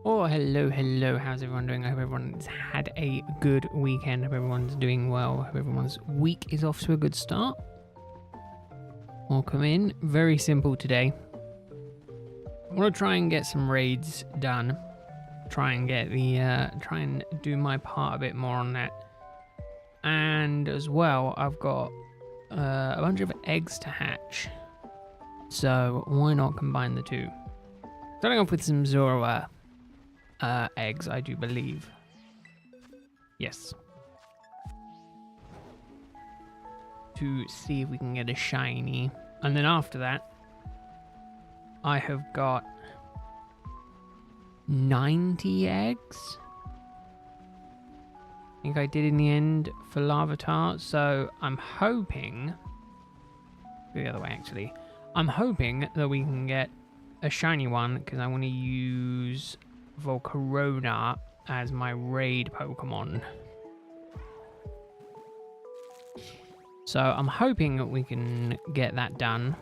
Oh, hello. How's everyone doing? I hope everyone's had a good weekend. I hope everyone's doing well. I hope everyone's week is off to a good start. Welcome in. Very simple today. I want to try and get some raids done. Try and do my part a bit more on that. And as well, I've got a bunch of eggs to hatch. So why not combine the two? Starting off with some Zora eggs, I do believe. Yes. To see if we can get a shiny. And then after that, I have got 90 eggs. I think I did in the end for Larvitar. So I'm hoping, the other way actually, I'm hoping that we can get a shiny one because I want to use Volcarona as my raid Pokemon. So I'm hoping that we can get that done.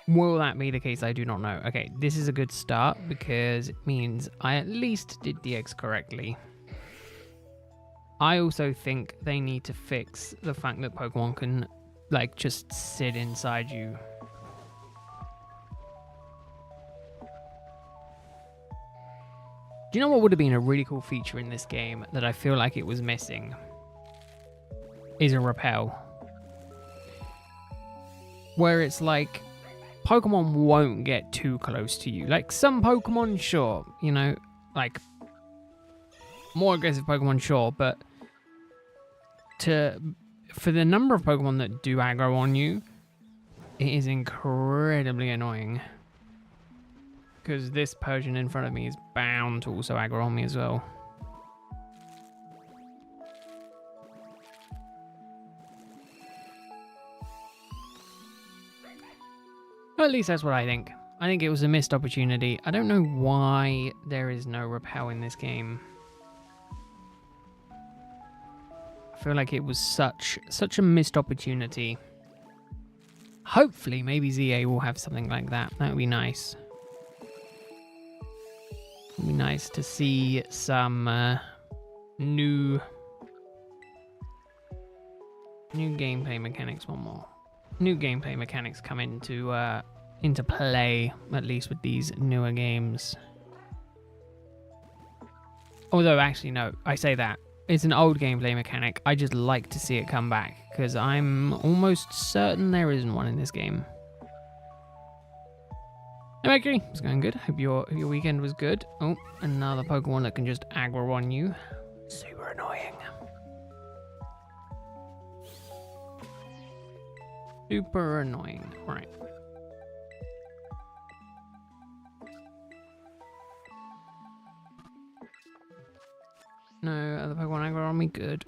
Will that be the case? I do not know. Okay, this is a good start because it means I at least did the eggs correctly. I also think they need to fix the fact that Pokemon can like just sit inside you. Do you know what would have been a really cool feature in this game that I feel like it was missing? Is a repel. Where it's like, Pokemon won't get too close to you. Like some Pokemon, sure, you know, like more aggressive Pokemon, sure, but for the number of Pokemon that do aggro on you, it is incredibly annoying. Because this Persian in front of me is bound to also aggro on me as well. Well, at least that's what I think. I think it was a missed opportunity. I don't know why there is no repel in this game. I feel like it was such a missed opportunity. Hopefully, maybe ZA will have something like that. That would be nice. It'd be nice to see some new gameplay mechanics. One more new gameplay mechanics come into play, at least with these newer games. Although, actually, no, I say that it's an old gameplay mechanic. I just like to see it come back because I'm almost certain there isn't one in this game. Hey Mercury, it's going good. Hope your weekend was good. Oh, another Pokemon that can just aggro on you. Super annoying. Super annoying. Right. No other Pokemon aggro on me. Good.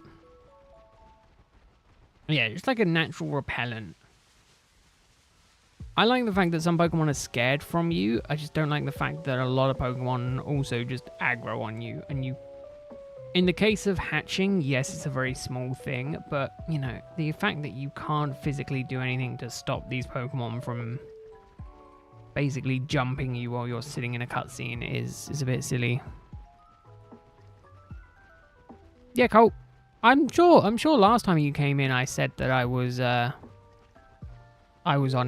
Yeah, just like a natural repellent. I like the fact that some Pokemon are scared from you. I just don't like the fact that a lot of Pokemon also just aggro on you. And you, in the case of hatching, yes, it's a very small thing. But, you know, the fact that you can't physically do anything to stop these Pokemon from basically jumping you while you're sitting in a cutscene is a bit silly. Yeah, Colt. I'm sure last time you came in I said that I was on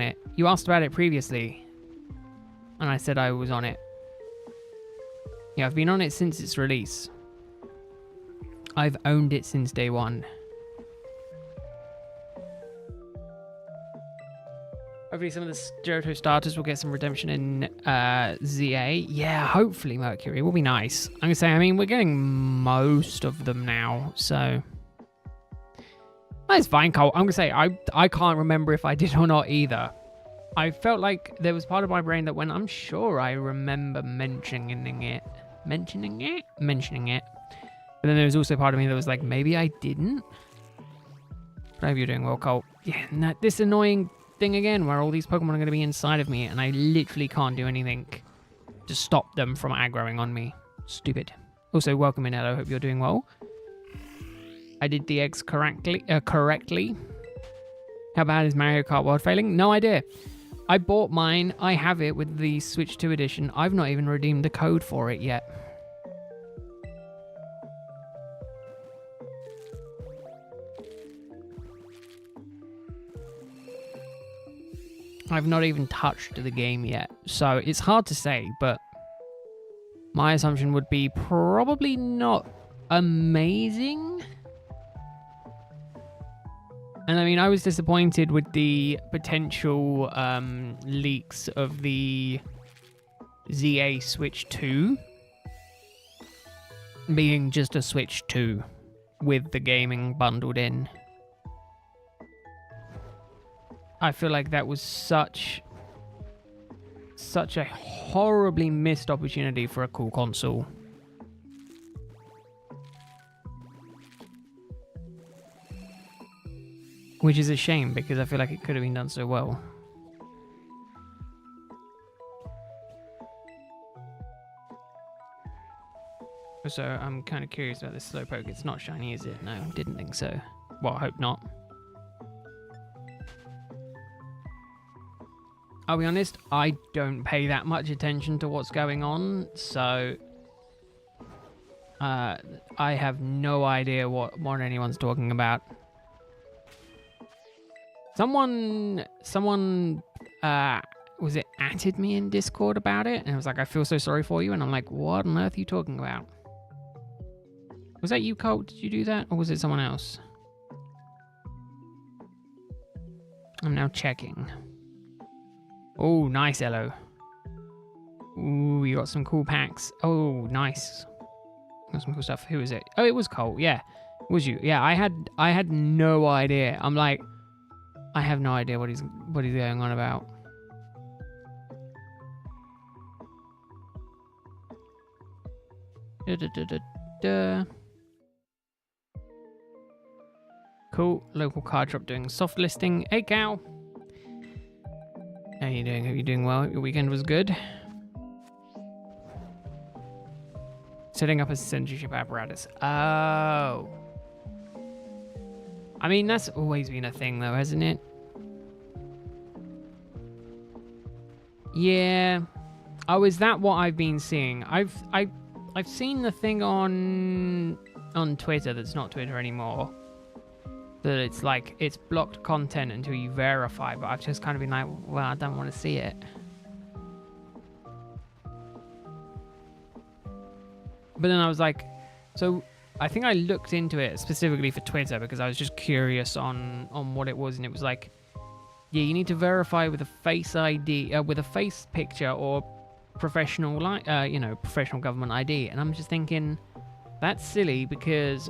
it. You asked about it previously, and I said I was on it. Yeah, I've been on it since its release. I've owned it since day one. Hopefully some of the Johto starters will get some redemption in ZA. Yeah, hopefully Mercury. It will be nice. I'm going to say, I mean, we're getting most of them now, so... That's fine, Cole. I'm going to say, I can't remember if I did or not either. I felt like there was part of my brain that when I'm sure I remember mentioning it. But then there was also part of me that was like, maybe I didn't. But I hope you're doing well, Cole. Yeah, and this annoying thing again where all these Pokemon are going to be inside of me and I literally can't do anything to stop them from aggroing on me. Stupid. Also, welcome in, Hello. Hope you're doing well. I did the eggs correctly. How bad is Mario Kart World failing? No idea. I bought mine. I have it with the Switch 2 edition. I've not even redeemed the code for it yet. I've not even touched the game yet. So it's hard to say, but my assumption would be probably not amazing. And I mean, I was disappointed with the potential leaks of the ZA Switch 2 being just a Switch 2 with the gaming bundled in. I feel like that was such a horribly missed opportunity for a cool console. Which is a shame, because I feel like it could have been done so well. So I'm kind of curious about this Slowpoke. It's not shiny, is it? No, didn't think so. Well, I hope not. I'll be honest, I don't pay that much attention to what's going on, so I have no idea what anyone's talking about. Someone was it atted me in Discord about it, and it was like, I feel so sorry for you, and I'm like, what on earth are you talking about? Was that you, Colt? Did you do that, or was it someone else? I'm now checking. Oh, nice, Elo. Ooh, you got some cool packs. Oh, nice. Got some cool stuff. Who is it? Oh, it was Colt. Yeah, it was you? Yeah, I had no idea. I'm like, I have no idea what he's going on about. Cool. Local card shop doing soft listing. Hey, Cal. How you doing? Hope you're doing well. Your weekend was good. Setting up a censorship apparatus. Oh. I mean, that's always been a thing, though, hasn't it? Yeah. Oh, is that what I've been seeing? I've seen the thing on Twitter that's not Twitter anymore. That it's like, it's blocked content until you verify, but I've just kind of been like, well, I don't want to see it. But then I was like, so I think I looked into it specifically for Twitter because I was just curious on what it was, and it was like, yeah, you need to verify with a face ID, with a face picture or professional, professional government ID. And I'm just thinking, that's silly because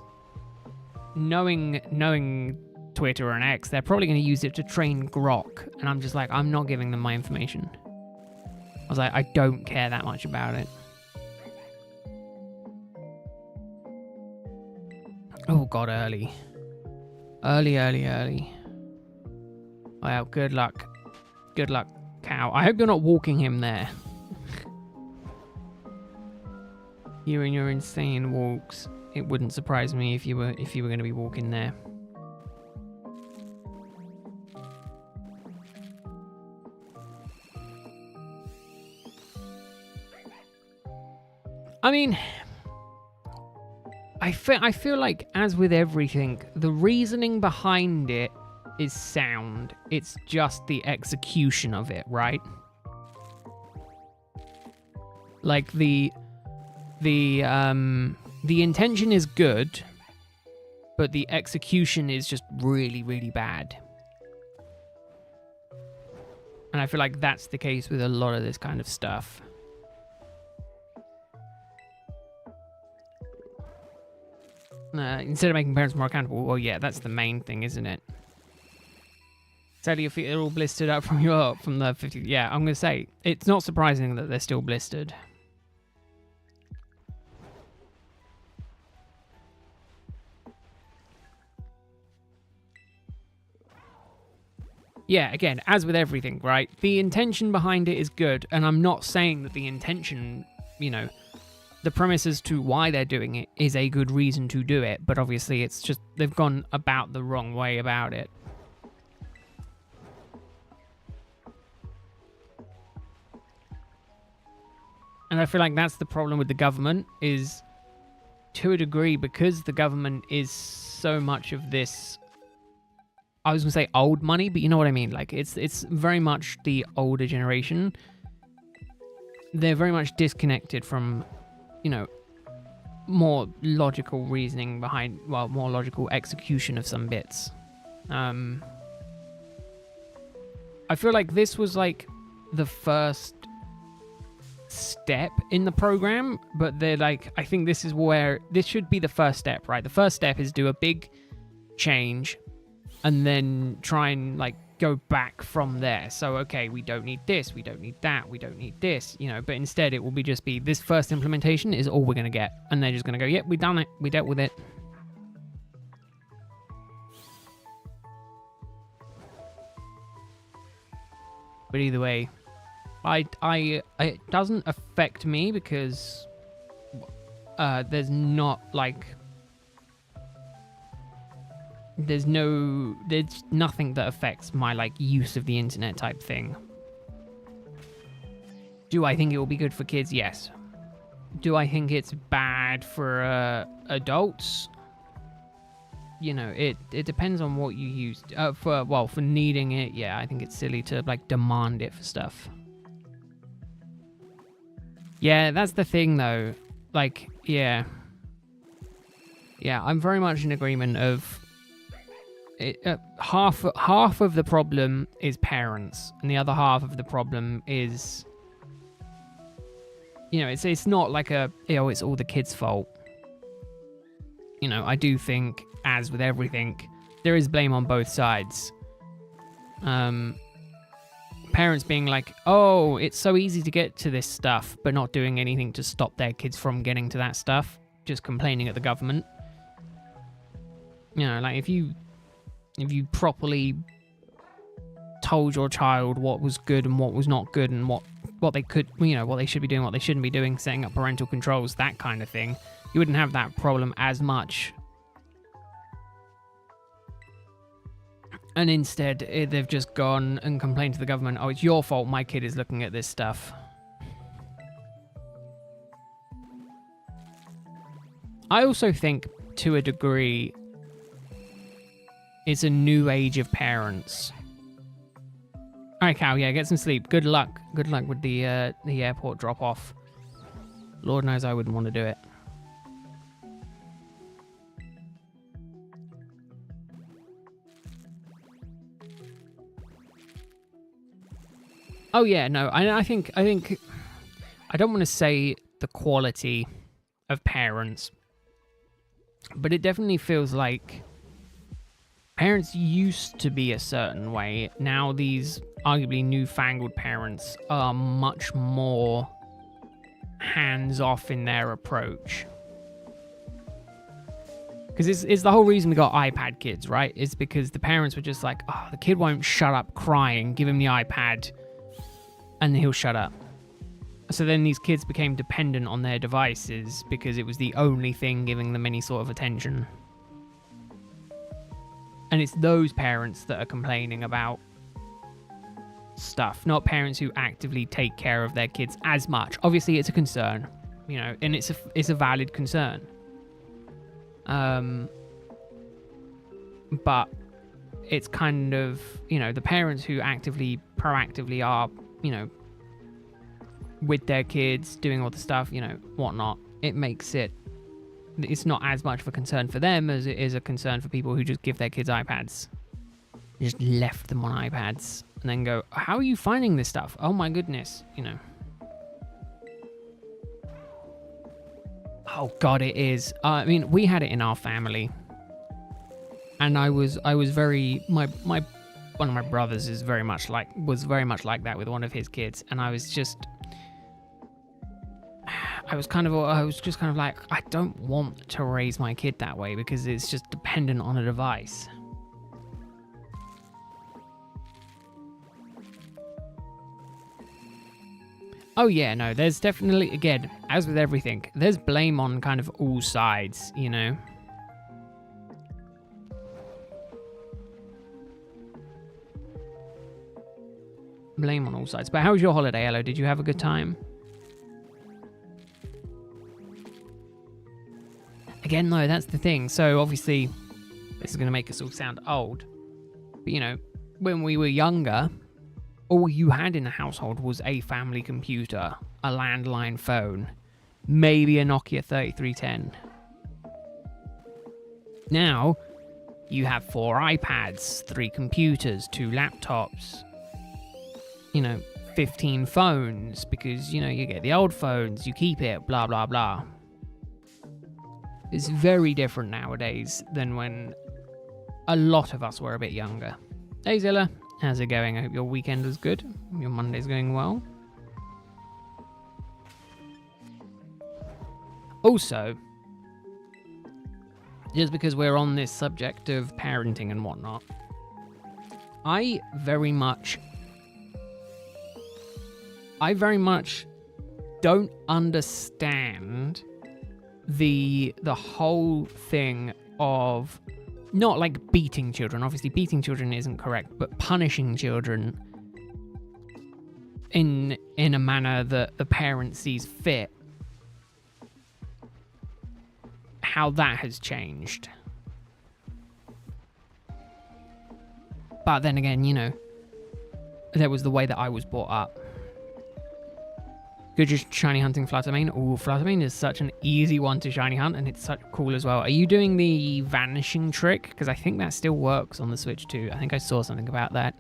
knowing Twitter and X, they're probably going to use it to train Grok, and I'm just like, I'm not giving them my information. I was like, I don't care that much about it. Oh god, early. Well, good luck, cow. I hope you're not walking him there. You and your insane walks. It wouldn't surprise me if you were going to be walking there. I mean, I feel like, as with everything, the reasoning behind it is sound. It's just the execution of it, right? Like the intention is good, but the execution is just really, really bad. And I feel like that's the case with a lot of this kind of stuff. Instead of making parents more accountable, well, yeah, that's the main thing, isn't it? Sadly, your feet are all blistered up from the 50. Yeah, I'm gonna say it's not surprising that they're still blistered. Yeah, again, as with everything, right? The intention behind it is good, and I'm not saying that the intention, the premise as to why they're doing it is a good reason to do it, but obviously it's just they've gone about the wrong way about it. And I feel like that's the problem with the government, is to a degree, because the government is so much of this, I was going to say old money, but you know what I mean. Like, it's very much the older generation. They're very much disconnected from, you know, more logical reasoning behind, well, more logical execution of some bits. I feel like this was like the first step in the program, but they're like, I think this is where this should be the first step, right? The first step is do a big change and then try and like go back from there. So, okay, we don't need this, we don't need that, we don't need this, you know, but instead it will be just be this first implementation is all we're going to get. And they're just going to go, yep, we've done it. We dealt with it. But either way, it doesn't affect me because there's not like, there's nothing that affects my like use of the internet type thing. Do I think it will be good for kids? Yes. Do I think it's bad for adults? You know, it depends on what you use for needing it. Yeah, I think it's silly to like demand it for stuff. Yeah, that's the thing though. Like, yeah, I'm very much in agreement of it, half of the problem is parents, and the other half of the problem is, you know, it's not like it's all the kids' fault. You know, I do think, as with everything, there is blame on both sides. Parents being like, oh, it's so easy to get to this stuff, but not doing anything to stop their kids from getting to that stuff, just complaining at the government. You know, like if you properly told your child what was good and what was not good and what they could, you know, what they should be doing, what they shouldn't be doing, setting up parental controls, that kind of thing, you wouldn't have that problem as much. And instead, they've just gone and complained to the government, oh, it's your fault my kid is looking at this stuff. I also think, to a degree, it's a new age of parents. All right, Cal, yeah, get some sleep. Good luck. Good luck with the airport drop-off. Lord knows I wouldn't want to do it. Oh yeah, no, I think I don't want to say the quality of parents, but it definitely feels like parents used to be a certain way. Now these arguably newfangled parents are much more hands-off in their approach. Because it's the whole reason we got iPad kids, right? It's because the parents were just like, oh, the kid won't shut up crying, give him the iPad, and he'll shut up. So then these kids became dependent on their devices because it was the only thing giving them any sort of attention. And it's those parents that are complaining about stuff, not parents who actively take care of their kids as much. Obviously, it's a concern, you know, and it's a valid concern. But it's kind of, you know, the parents who proactively are, you know, with their kids, doing all the stuff, you know, whatnot, it makes it's not as much of a concern for them as it is a concern for people who just give their kids iPads. Just left them on iPads and then go, how are you finding this stuff? Oh my goodness, you know. Oh God, it is. I mean, we had it in our family, and I was very my one of my brothers was very much like that with one of his kids, and I was just kind of like, I don't want to raise my kid that way because it's just dependent on a device. Oh yeah, no, there's definitely, again, as with everything, there's blame on kind of all sides, you know? Blame on all sides. But how was your holiday, Elo? Did you have a good time? Again, though, that's the thing. So obviously, this is going to make us all sound old. But, you know, when we were younger, all you had in the household was a family computer, a landline phone, maybe a Nokia 3310. Now, you have 4 iPads, 3 computers, 2 laptops, 15 phones, because, you get the old phones, you keep it, blah, blah, blah. It's very different nowadays than when a lot of us were a bit younger. Hey Zilla, how's it going? I hope your weekend was good. Your Monday's going well. Also, just because we're on this subject of parenting and whatnot, I very much don't understand the whole thing of not like beating children. Obviously, beating children isn't correct, but punishing children in a manner that the parent sees fit. How that has changed. But then again, there was the way that I was brought up. Good, just shiny hunting Fluttermane. Oh, Fluttermane is such an easy one to shiny hunt, and it's such cool as well. Are you doing the vanishing trick? Because I think that still works on the Switch too. I think I saw something about that.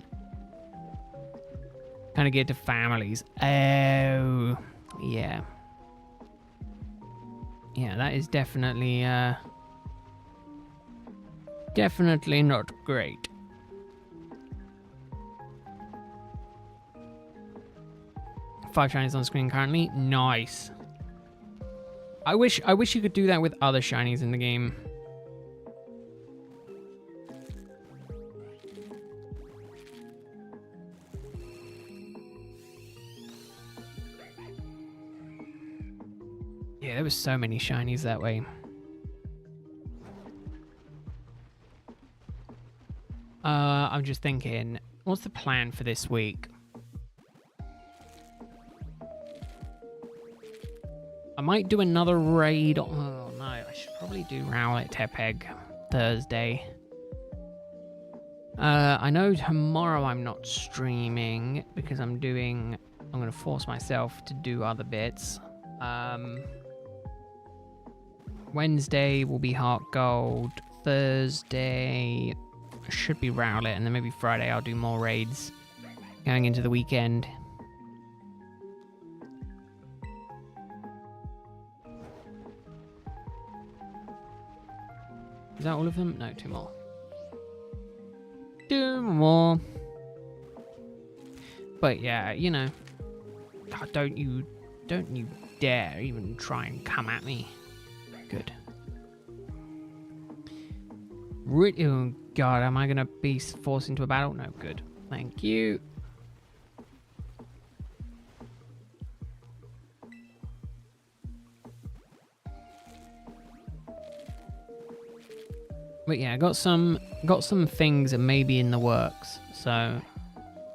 Kind of geared to families. Oh, yeah. Yeah, that is definitely not great. Five shinies on screen currently. Nice. I wish you could do that with other shinies in the game. Yeah, there was so many shinies that way. I'm just thinking, what's the plan for this week? I might do another raid. Oh no, I should probably do Rowlet Tepeg Thursday. I know tomorrow I'm not streaming because I'm going to force myself to do other bits. Wednesday will be Heart Gold. Thursday should be Rowlet, and then maybe Friday I'll do more raids going into the weekend. Is that all of them? No, 2 more. 2 more. But yeah, don't you dare even try and come at me. Good. Oh god, am I gonna be forced into a battle? No, good. Thank you. But yeah, got some things that may be in the works, so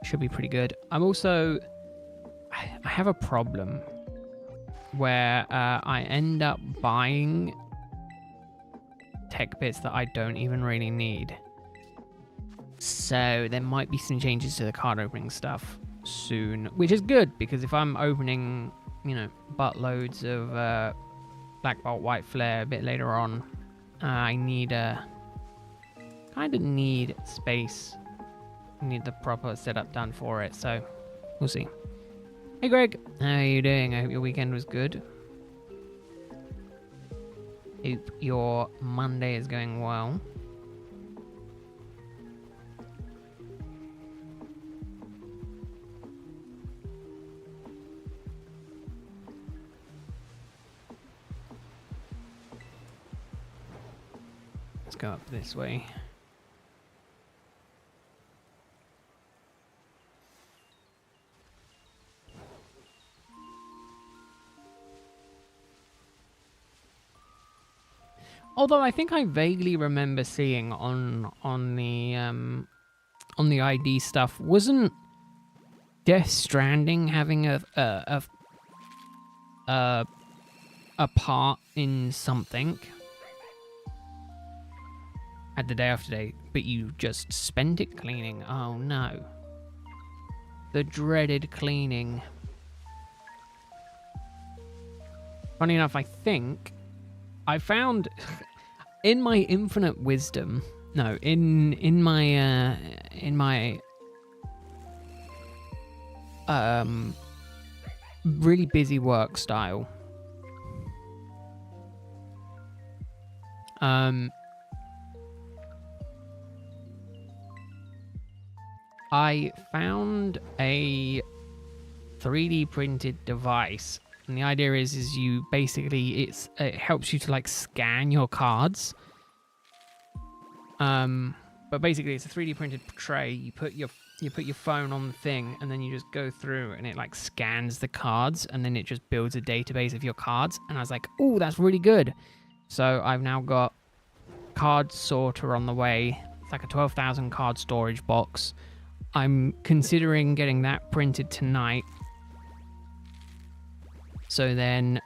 should be pretty good. I have a problem where I end up buying tech bits that I don't even really need. So there might be some changes to the card opening stuff soon, which is good because if I'm opening, buttloads of Black Bolt, White Flare a bit later on, I kind of need space. I need the proper setup done for it, so we'll see. Hey Greg, how are you doing? I hope your weekend was good. Hope your Monday is going well. Let's go up this way. Although I think I vaguely remember seeing on the ID stuff, wasn't Death Stranding having a part in something? had the day off today, but you just spent it cleaning. Oh no. The dreaded cleaning. Funny enough, I think I found in my infinite wisdom, no, in my really busy work style, I found a 3D printed device, and the idea is you basically it helps you to like scan your cards. But basically it's a 3D printed tray. You put your phone on the thing, and then you just go through, and it like scans the cards, and then it just builds a database of your cards. And I was like, oh, that's really good. So I've now got card sorter on the way. It's like a 12,000 card storage box. I'm considering getting that printed tonight, so then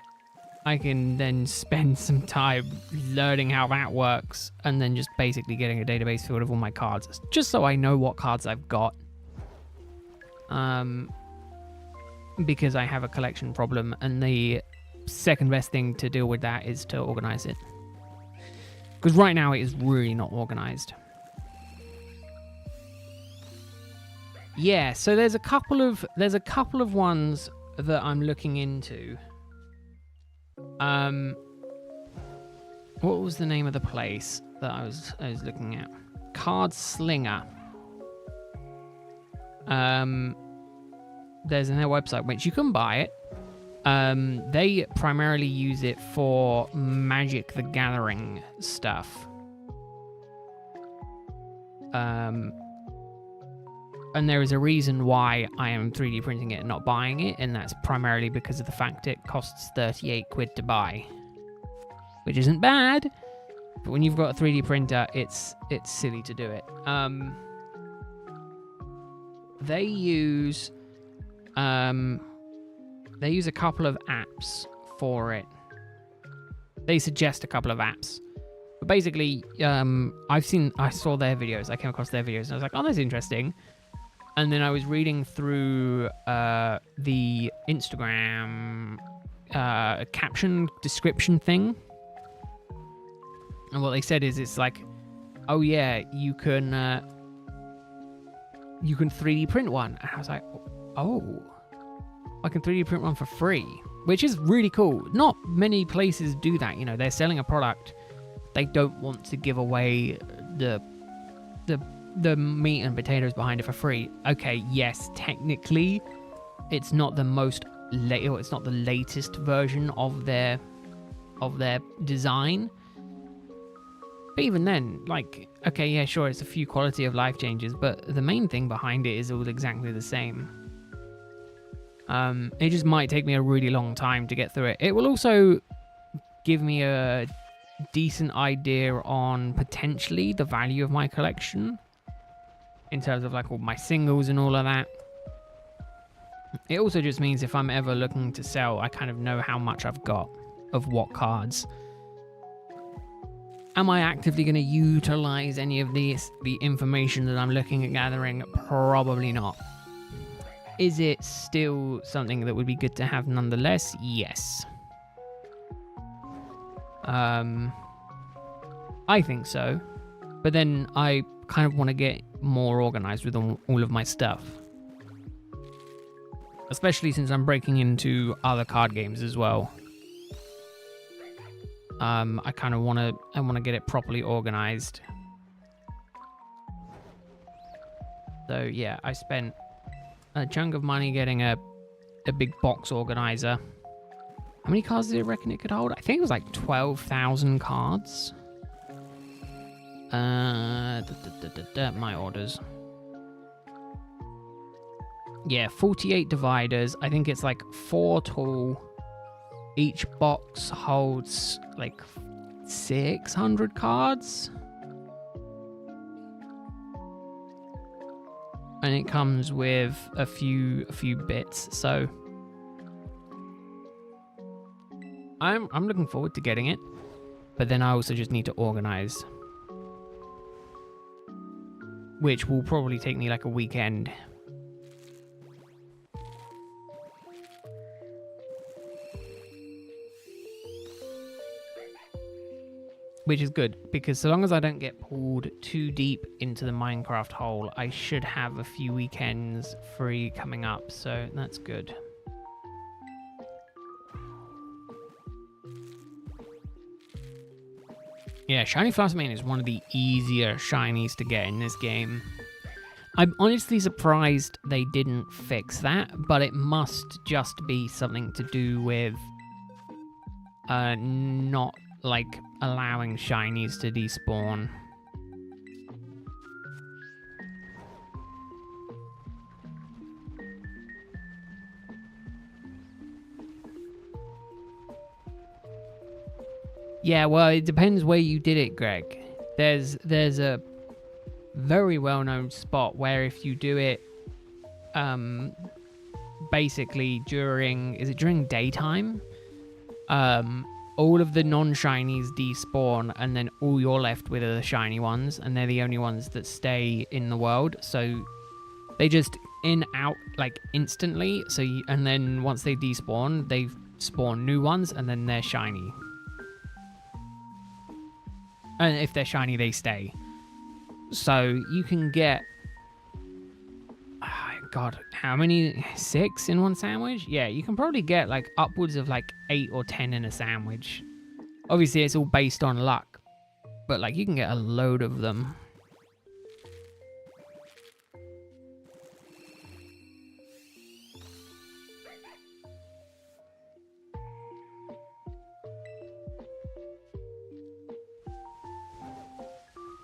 I can then spend some time learning how that works, and then just basically getting a database filled of all my cards, just so I know what cards I've got. Because I have a collection problem, and the second best thing to deal with that is to organize it. Because right now it is really not organized. Yeah, so there's a couple of ones that I'm looking into. What was the name of the place that I was looking at? Card Slinger. There's their website, which you can buy it. They primarily use it for Magic the Gathering stuff. And there is a reason why I am 3D printing it and not buying it, and that's primarily because of the fact it costs 38 quid to buy, which isn't bad, but when you've got a 3D printer, it's silly to do it. They use a couple of apps for it. They suggest a couple of apps. But basically, I saw their videos. I came across their videos, and I was like, oh, that's interesting. And then I was reading through the Instagram caption description thing. And what they said is it's like, oh yeah, you can 3D print one. And I was like, oh, I can 3D print one for free, which is really cool. Not many places do that. You know, they're selling a product. They don't want to give away the meat and potatoes behind it for free. Okay, yes, technically, it's not the it's not the latest version of their design. But even then, like, okay, yeah, sure, it's a few quality of life changes, but the main thing behind it is all exactly the same. It just might take me a really long time to get through it. It will also give me a decent idea on potentially the value of my collection, in terms of like all my singles and all of that. It also just means if I'm ever looking to sell, I kind of know how much I've got of what cards. Am I actively going to utilize any of the information that I'm looking at gathering? Probably not. Is it still something that would be good to have nonetheless? Yes. I think so. But then I kind of want to get more organized with all of my stuff. Especially since I'm breaking into other card games as well. I kind of want to get it properly organized. So yeah, I spent a chunk of money getting a big box organizer. How many cards did it reckon it could hold? I think it was like 12,000 cards. My orders. Yeah, 48 dividers. I think it's like 4 tall. Each box holds like 600 cards. And it comes with a few bits, so I'm looking forward to getting it. But then I also just need to organize. which will probably take me like a weekend. Which is good, because so long as I don't get pulled too deep into the Minecraft hole, I should have a few weekends free coming up, so that's good. Yeah, Shiny Flossmane is one of the easier shinies to get in this game. I'm honestly surprised they didn't fix that, but it must just be something to do with not like allowing shinies to despawn. Yeah, well, it depends where you did it, Greg. There's a very well-known spot where if you do it basically during daytime, all of the non-shinies despawn, and then all you're left with are the shiny ones, and they're the only ones that stay in the world. So they just out like instantly. And then once they despawn, they spawn new ones, and then they're shiny. And if they're shiny, they stay. So you can get, God, how many? 6 in one sandwich? Yeah, you can probably get like upwards of like 8 or 10 in a sandwich. Obviously, it's all based on luck, but like you can get a load of them.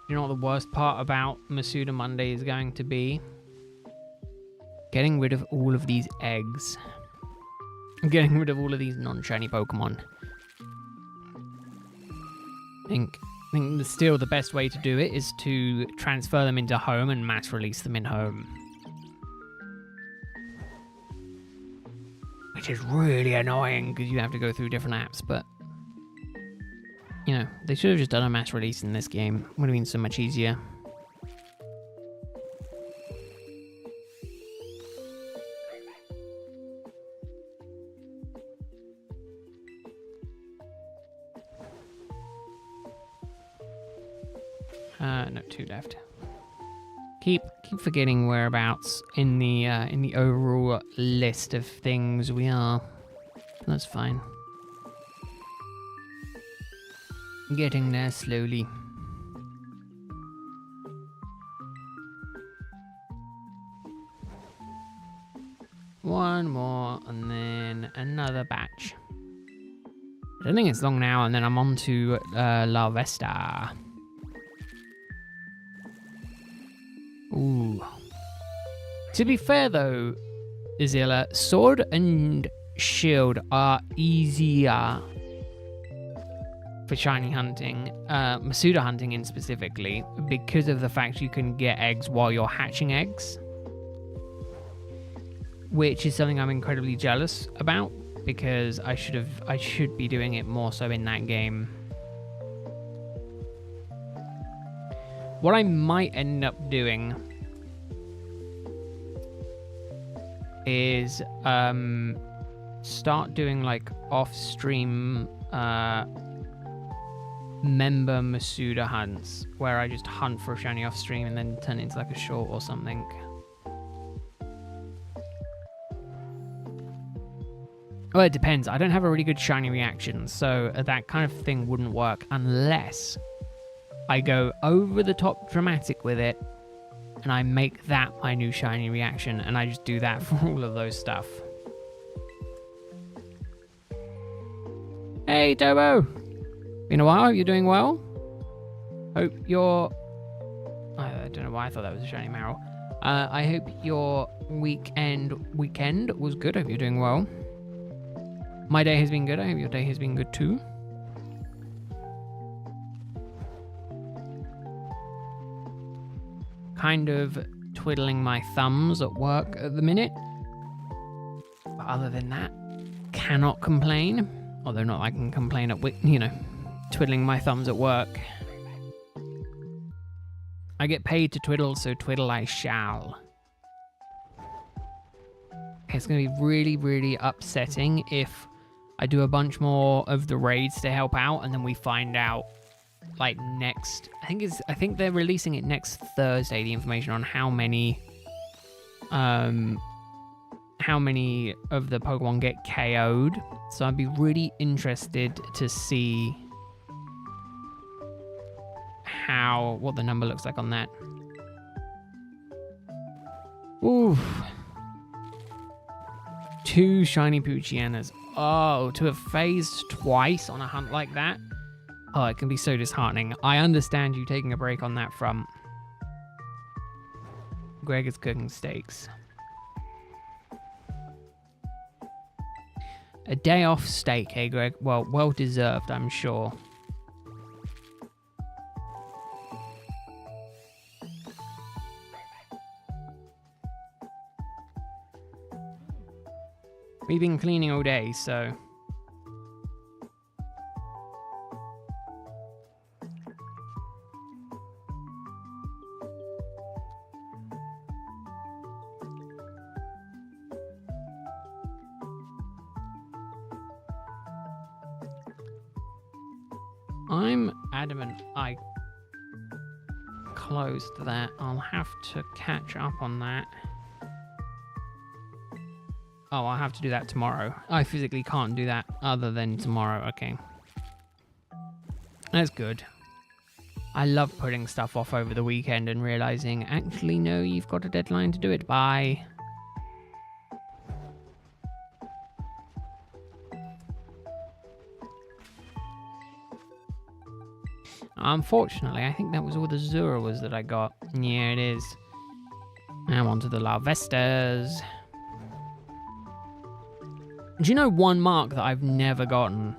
You know what the worst part about Masuda Monday is going to be? Getting rid of all of these eggs. Getting rid of all of these non-shiny Pokemon. I think still the best way to do it is to transfer them into home and mass release them in home. Which is really annoying because you have to go through different apps, but you know, they should have just done a mass release in this game. Would have been so much easier. No, 2 left. Keep forgetting whereabouts in the overall list of things we are. That's fine. Getting there slowly. One more, and then another batch. I don't think it's long now, and then I'm on to La Vesta. Ooh. To be fair though, Izilla, sword and shield are easier for shiny hunting, Masuda hunting in specifically, because of the fact you can get eggs while you're hatching eggs, which is something I'm incredibly jealous about because I should be doing it more so in that game. What I might end up doing is start doing like off-stream member Masuda hunts where I just hunt for a shiny off-stream and then turn it into like a short or something. Well, it depends. I don't have a really good shiny reaction, so that kind of thing wouldn't work unless I go over the top dramatic with it and I make that my new shiny reaction, and I just do that for all of those stuff. Hey, Tobo! Been a while, you're doing well? Hope your... I don't know why I thought that was a shiny Meryl. I hope your weekend was good. I hope you're doing well. My day has been good. I hope your day has been good too. Kind of twiddling my thumbs at work at the minute. But other than that, cannot complain. Although not I can complain at, you know, twiddling my thumbs at work. I get paid to twiddle, so twiddle I shall. Okay, it's going to be really, really upsetting if I do a bunch more of the raids to help out, and then we find out, like, next... I think they're releasing it next Thursday, the information on how many of the Pokemon get KO'd. So I'd be really interested to see what the number looks like on that. Oof. 2 shiny Poochyena. Oh, to have phased twice on a hunt like that. Oh, it can be so disheartening. I understand you taking a break on that front. Greg is cooking steaks. A day off steak, hey Greg? Well deserved, I'm sure. We've been cleaning all day, so... I'm adamant I closed that. I'll have to catch up on that. Oh, I'll have to do that tomorrow. I physically can't do that other than tomorrow. Okay. That's good. I love putting stuff off over the weekend and realizing, actually, no, you've got a deadline to do it by. Unfortunately, I think that was all the Zurawas that I got. Yeah, it is. Now on to the Larvestas. Do you know one mark that I've never gotten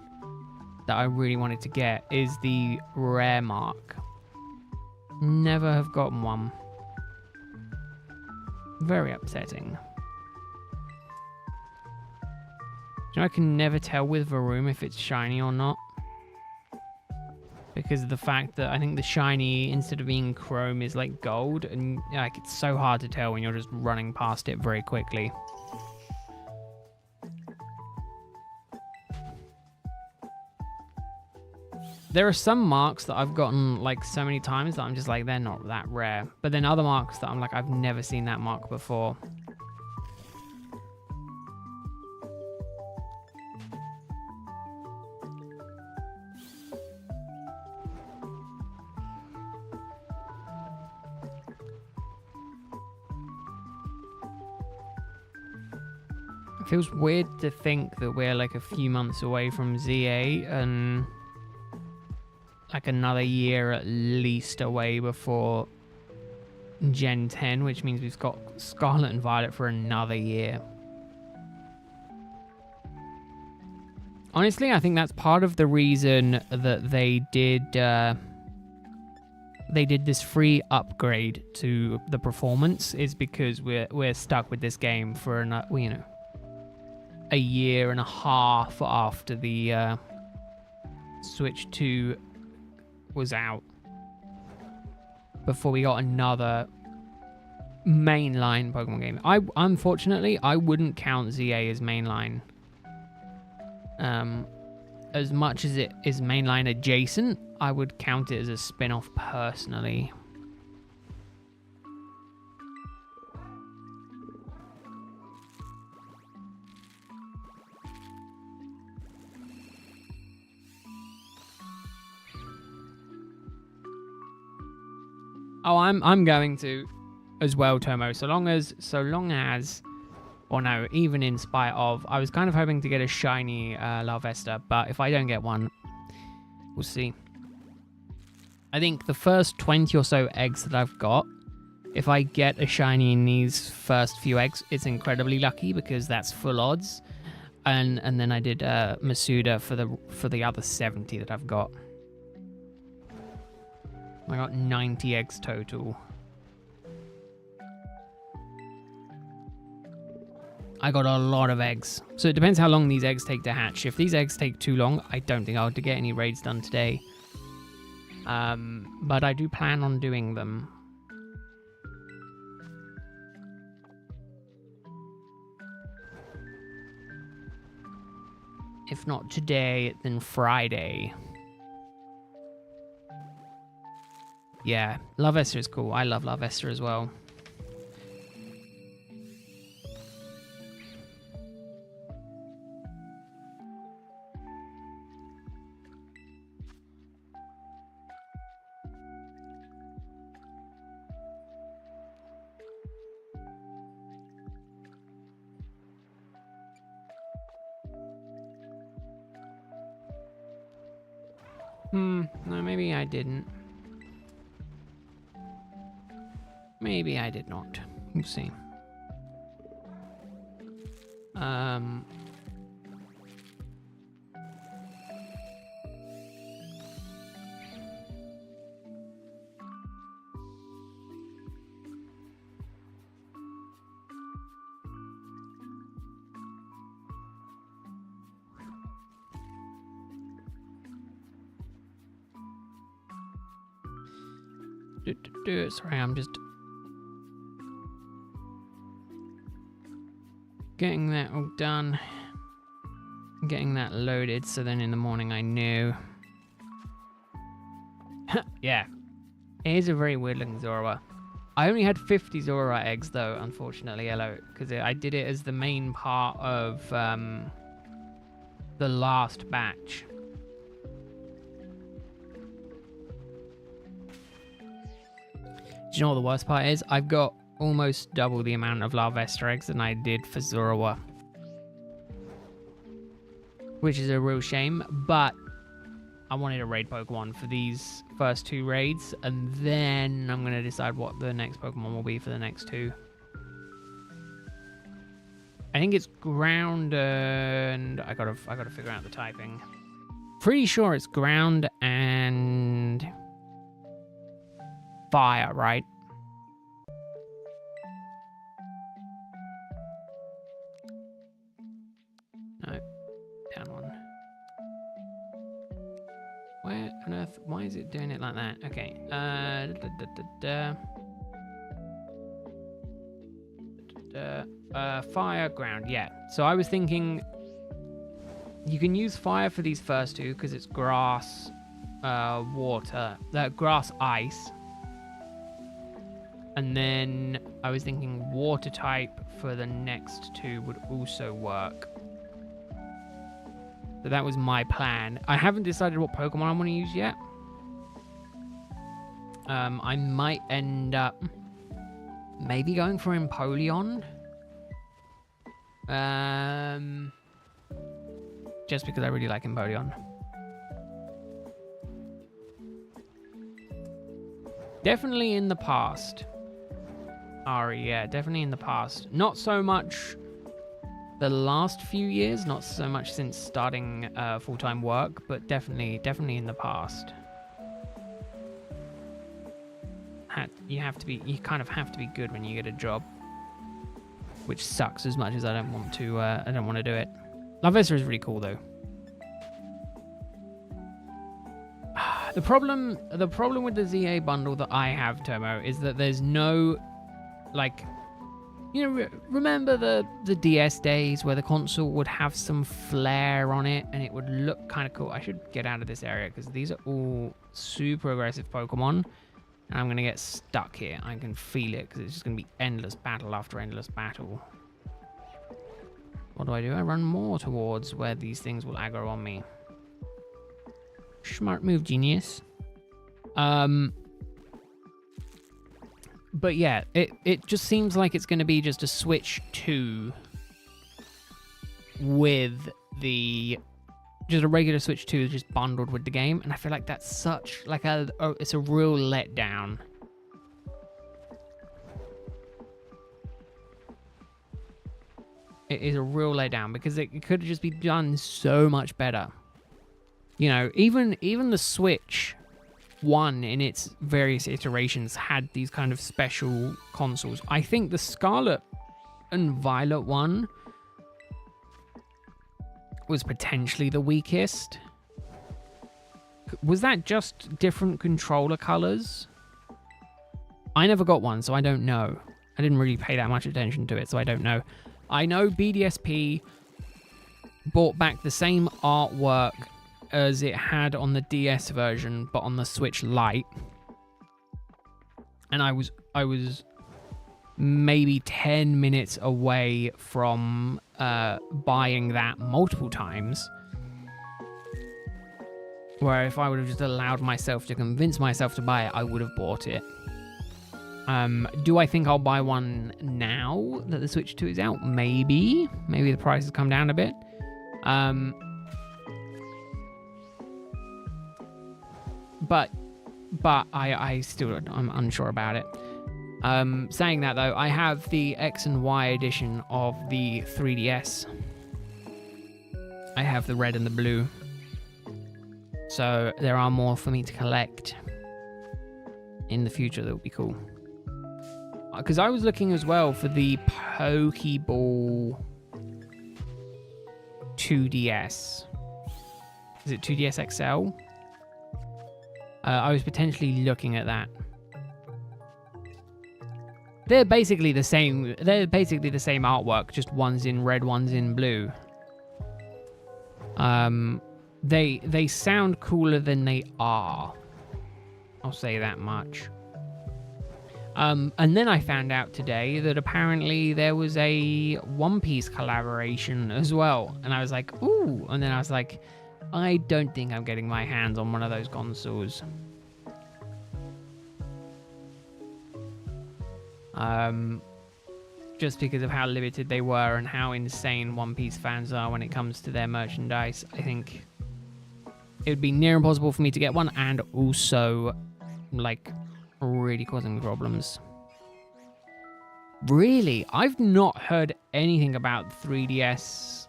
that I really wanted to get is the rare mark. Never have gotten one. Very upsetting. Do you know I can never tell with Varoom if it's shiny or not? Because of the fact that I think the shiny, instead of being chrome, is like gold, and like it's so hard to tell when you're just running past it very quickly. There are some marks that I've gotten like so many times that I'm just like, they're not that rare. But then other marks that I'm like, I've never seen that mark before. It feels weird to think that we're like a few months away from ZA and like another year at least away before Gen 10, which means we've got Scarlet and Violet for another year. Honestly, I think that's part of the reason that they did this free upgrade to the performance, is because we're stuck with this game for a year and a half after the Switch 2 was out, before we got another mainline Pokemon game. Unfortunately, I wouldn't count ZA as mainline. As much as it is mainline adjacent, I would count it as a spin-off personally. Oh, I'm going to as well, Tomo. So long as, or no, even in spite of, I was kind of hoping to get a shiny Larvesta, but if I don't get one, we'll see. I think the first 20 or so eggs that I've got, if I get a shiny in these first few eggs, it's incredibly lucky because that's full odds. And then I did Masuda for the other 70 that I've got. I got 90 eggs total. I got a lot of eggs. So it depends how long these eggs take to hatch. If these eggs take too long, I don't think I'll get any raids done today. But I do plan on doing them. If not today, then Friday. Yeah, La Vesta is cool. I love La Vesta as well. No, maybe I didn't. Maybe I did not. We'll see. Sorry, I'm just getting that all done, getting that loaded, so then in the morning I knew. Yeah, it is a very weird looking Zorua. I only had 50 Zorua eggs though, unfortunately, hello, because I did it as the main part of the last batch. Do you know what the worst part is? I've got almost double the amount of La Vesta eggs than I did for Zorua. Which is a real shame, but I wanted a raid Pokemon for these first 2 raids, and then I'm going to decide what the next Pokemon will be for the next 2. I think it's ground and... I gotta figure out the typing. Pretty sure it's ground and... fire, right? No, down one. Where on earth? Why is it doing it like that? Okay. Fire, ground. Yeah. So I was thinking you can use fire for these first 2 because it's grass, water, grass, ice. And then I was thinking water type for the next 2 would also work. So that was my plan. I haven't decided what Pokemon I want to use yet. I might end up maybe going for Empoleon. Just because I really like Empoleon. Definitely in the past. Ari, yeah, definitely in the past. Not so much the last few years, not so much since starting full-time work, but definitely in the past. You kind of have to be good when you get a job, which sucks as much as I don't want to do it. La Vesta is really cool though. The problem with the ZA bundle that I have, Tomo, is that there's no, like, you know, remember the DS days where the console would have some flair on it and it would look kind of cool. I should get out of this area because these are all super aggressive Pokemon and I'm going to get stuck here. I can feel it because it's just going to be endless battle after endless battle. What do? I run more towards where these things will aggro on me. Smart move, genius. But yeah, it just seems like it's going to be just a Switch 2 with just a regular Switch 2 just bundled with the game, and I feel like that's such like it's a real letdown. It is a real letdown because it could just be done so much better. You know, even the Switch 1 in its various iterations had these kind of special consoles. I think the Scarlet and Violet one was potentially the weakest. Was that just different controller colors? I never got one, so I don't know. I didn't really pay that much attention to it, so I don't know. I know BDSP brought back the same artwork as it had on the DS version, but on the Switch Lite. And I was maybe 10 minutes away from buying that multiple times. Where if I would have just allowed myself to convince myself to buy it, I would have bought it. Do I think I'll buy one now that the Switch 2 is out? Maybe. Maybe the price has come down a bit. But I still, I'm unsure about it. Saying that though, I have the X and Y edition of the 3DS. I have the red and the blue. So there are more for me to collect in the future that would be cool. Because I was looking as well for the Pokeball 2DS. Is it 2DS XL? I was potentially looking at that. They're basically the same. They're basically the same artwork, just one's in red, one's in blue. They sound cooler than they are. I'll say that much. And then I found out today that apparently there was a One Piece collaboration as well, and I was like, ooh. And then I was like, I don't think I'm getting my hands on one of those consoles. Just because of how limited they were and how insane One Piece fans are when it comes to their merchandise. I think it would be near impossible for me to get one, and also like really causing me problems. Really, I've not heard anything about 3DS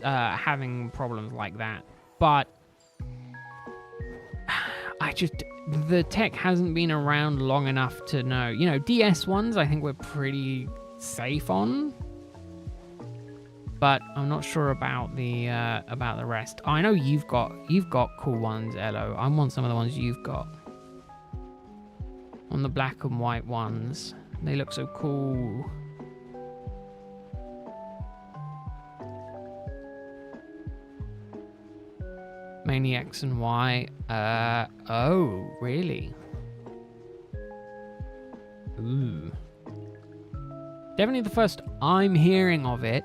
having problems like that, but the tech hasn't been around long enough to know. You know, DS ones I think we're pretty safe on, but I'm not sure about the rest. I know you've got cool ones, Elo. I want some of the ones you've got. On the black and white ones, they look so cool. Mainly X and Y. Oh, really? Ooh. Definitely the first I'm hearing of it.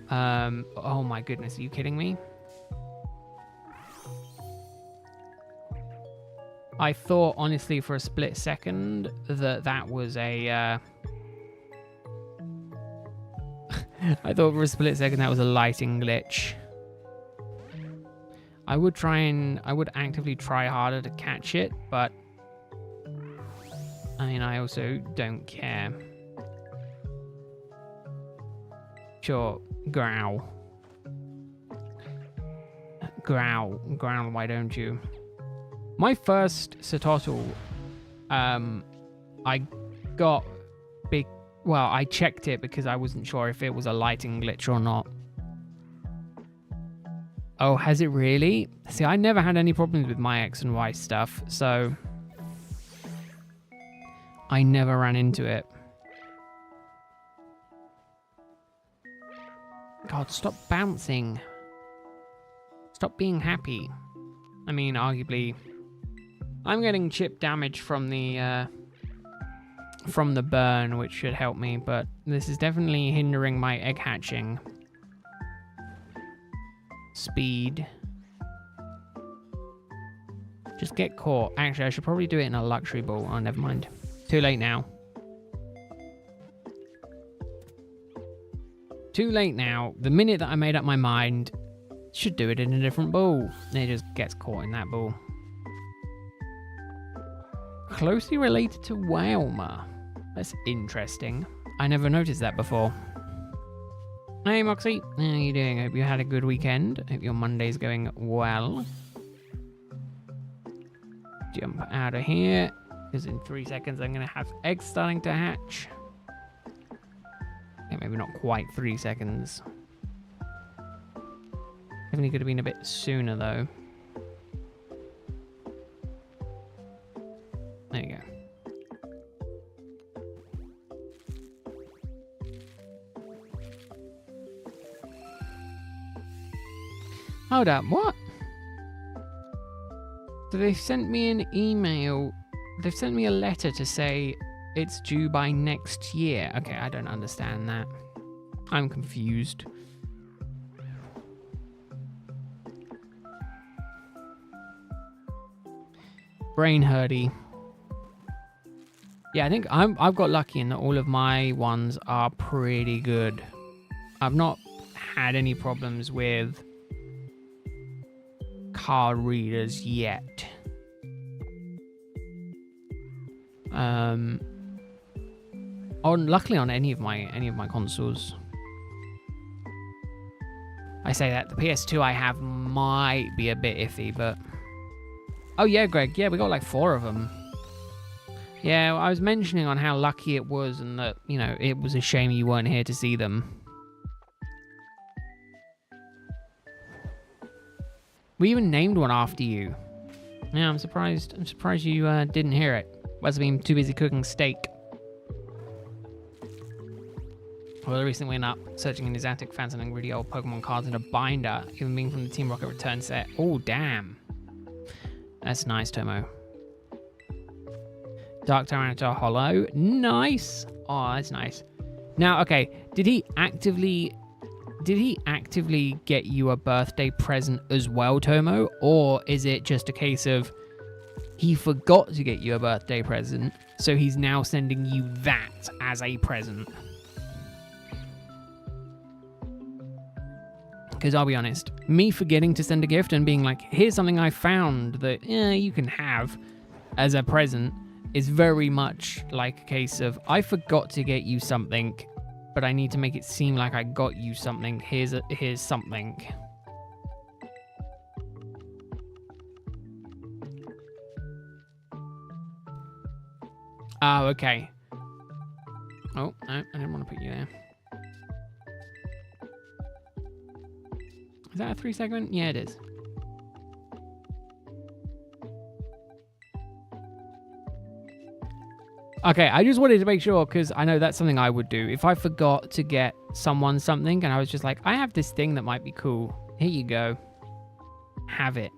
Oh my goodness, are you kidding me? I thought, honestly, for a split second, that was a... I thought for a split second that was a lighting glitch. I would actively try harder to catch it, but I mean, I also don't care. Sure, growl. Growl, why don't you? My first Sototl, I got big... Well, I checked it because I wasn't sure if it was a lighting glitch or not. Oh, has it really? See, I never had any problems with my X and Y stuff, so I never ran into it. God, stop bouncing. Stop being happy. I mean, arguably, I'm getting chip damage from the burn, which should help me, but this is definitely hindering my egg hatching speed. Just get caught. Actually, I should probably do it in a luxury ball. Oh, never mind. Too late now. Too late now. The minute that I made up my mind, should do it in a different ball. And it just gets caught in that ball. Closely related to Wailmer. That's interesting. I never noticed that before. Hey Moxie, how are you doing? Hope you had a good weekend. Hope your Monday's going well. Jump out of here, because in 3 seconds I'm going to have eggs starting to hatch. Okay, maybe not quite 3 seconds. Definitely could have been a bit sooner though. There you go. Hold up, what? So they sent me an email. They've sent me a letter to say it's due by next year. Okay, I don't understand that. I'm confused. Brain hurty. Yeah, I think I've got lucky in that all of my ones are pretty good. I've not had any problems with card readers yet. Luckily on any of my consoles. I say that the PS2 I have might be a bit iffy, but oh yeah, Greg, yeah, we got like 4 of them. Yeah, I was mentioning on how lucky it was and that, you know, it was a shame you weren't here to see them. We even named one after you. Yeah, I'm surprised you didn't hear it. Must have been too busy cooking steak. Well, I recently went up searching in his attic, found some really old Pokemon cards in a binder, even being from the Team Rocket return set. Oh, damn. That's nice, Tomo. Dark Tyranitar Hollow. Nice. Oh, that's nice. Now, okay, did he actively get you a birthday present as well, Tomo? Or is it just a case of he forgot to get you a birthday present, so he's now sending you that as a present? Because I'll be honest, me forgetting to send a gift and being like, here's something I found that you can have as a present is very much like a case of, I forgot to get you something, but I need to make it seem like I got you something. Here's something. Oh, okay. Oh, no, I didn't want to put you there. Is that a 3 segment? Yeah, it is. Okay, I just wanted to make sure, because I know that's something I would do. If I forgot to get someone something and I was just like, I have this thing that might be cool. Here you go. Have it.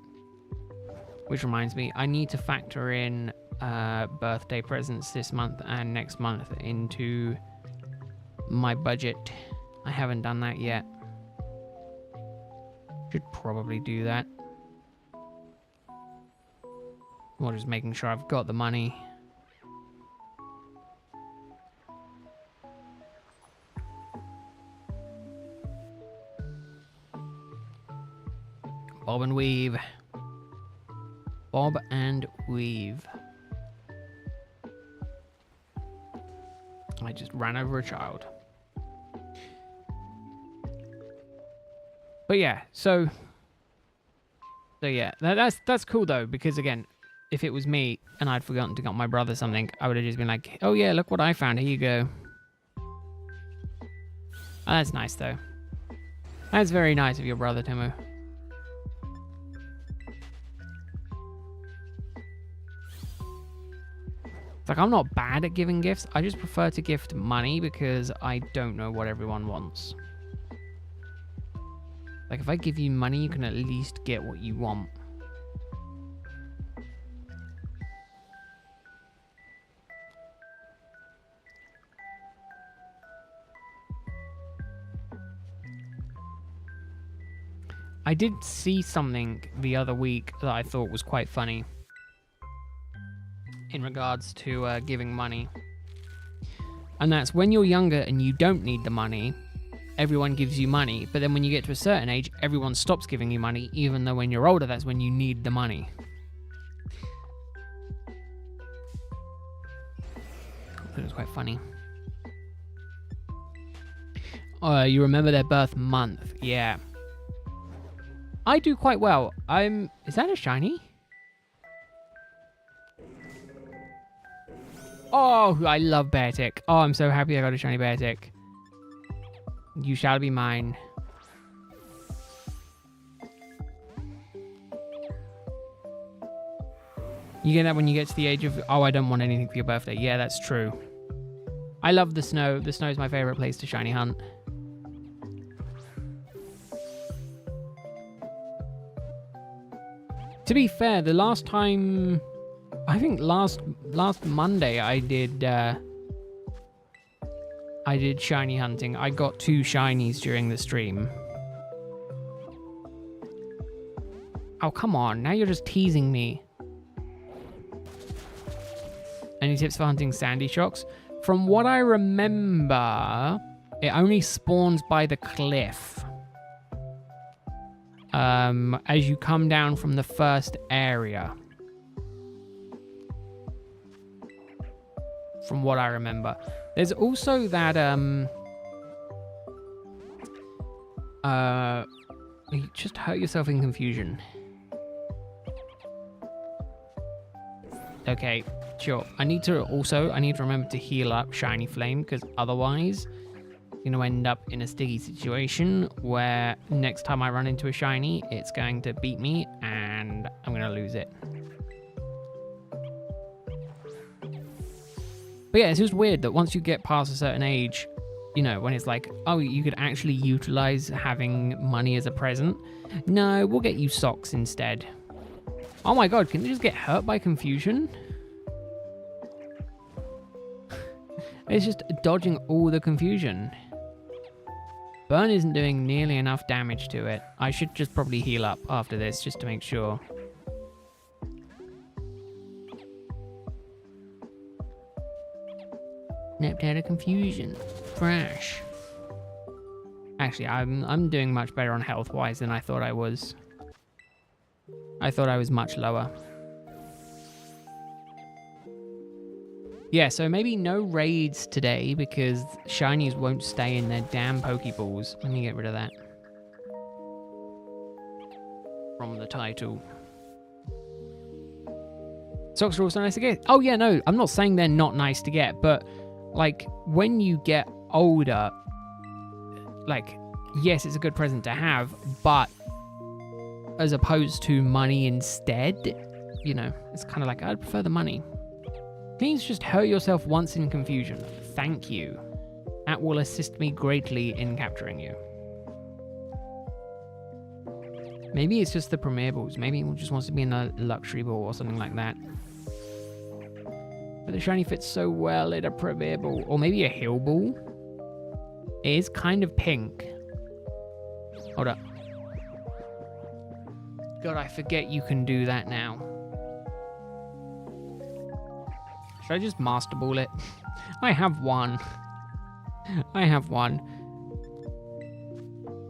Which reminds me, I need to factor in birthday presents this month and next month into my budget. I haven't done that yet. Should probably do that. Or just making sure I've got the money. Bob and weave. Bob and weave. I just ran over a child. But yeah, so yeah, that's cool though, because again, if it was me and I'd forgotten to get my brother something, I would have just been like, oh yeah, look what I found, here you go. Oh, that's nice though. That's very nice of your brother, Timo. It's like, I'm not bad at giving gifts, I just prefer to gift money because I don't know what everyone wants. Like, if I give you money, you can at least get what you want. I did see something the other week that I thought was quite funny in regards to giving money. And that's when you're younger and you don't need the money, everyone gives you money, but then when you get to a certain age, everyone stops giving you money, even though when you're older, that's when you need the money. I thought it was quite funny. You remember their birth month? Yeah. I do quite well. Is that a shiny? Oh, I love Beartic. Oh, I'm so happy I got a shiny Beartic. You shall be mine. You get that when you get to the age of, oh, I don't want anything for your birthday. Yeah, that's true. I love the snow. The snow is my favorite place to shiny hunt. To be fair, the last time, I think last Monday I did shiny hunting. I got 2 shinies during the stream. Oh, come on. Now you're just teasing me. Any tips for hunting sandy shocks? From what I remember, it only spawns by the cliff. As you come down from the first area. From what I remember. There's also that, you just hurt yourself in confusion. Okay, sure. I need to remember to heal up Shiny Flame, because otherwise I'm going to end up in a sticky situation where next time I run into a shiny, it's going to beat me and I'm going to lose it. But yeah, it's just weird that once you get past a certain age, you know, when it's like, oh, you could actually utilize having money as a present. No, we'll get you socks instead. Oh my god, can you just get hurt by confusion? It's just dodging all the confusion. Burn isn't doing nearly enough damage to it. I should just probably heal up after this just to make sure. Snapped out of confusion. Crash. Actually, I'm doing much better on health-wise than I thought I was. I thought I was much lower. Yeah, so maybe no raids today because shinies won't stay in their damn Pokeballs. Let me get rid of that from the title. Socks are also nice to get. Oh yeah, no, I'm not saying they're not nice to get, but like when you get older, like yes, it's a good present to have, but as opposed to money instead, you know, it's kind of like I'd prefer the money. Please just hurt yourself once in confusion. Thank you. That will assist me greatly in capturing you. Maybe it's just the Premier Balls. Maybe he just wants to be in a luxury ball or something like that. But the shiny fits so well in a Premier Ball. Or maybe a Hill Ball. It is kind of pink. Hold up. God, I forget you can do that now. Should I just Master Ball it? I have one. I have one.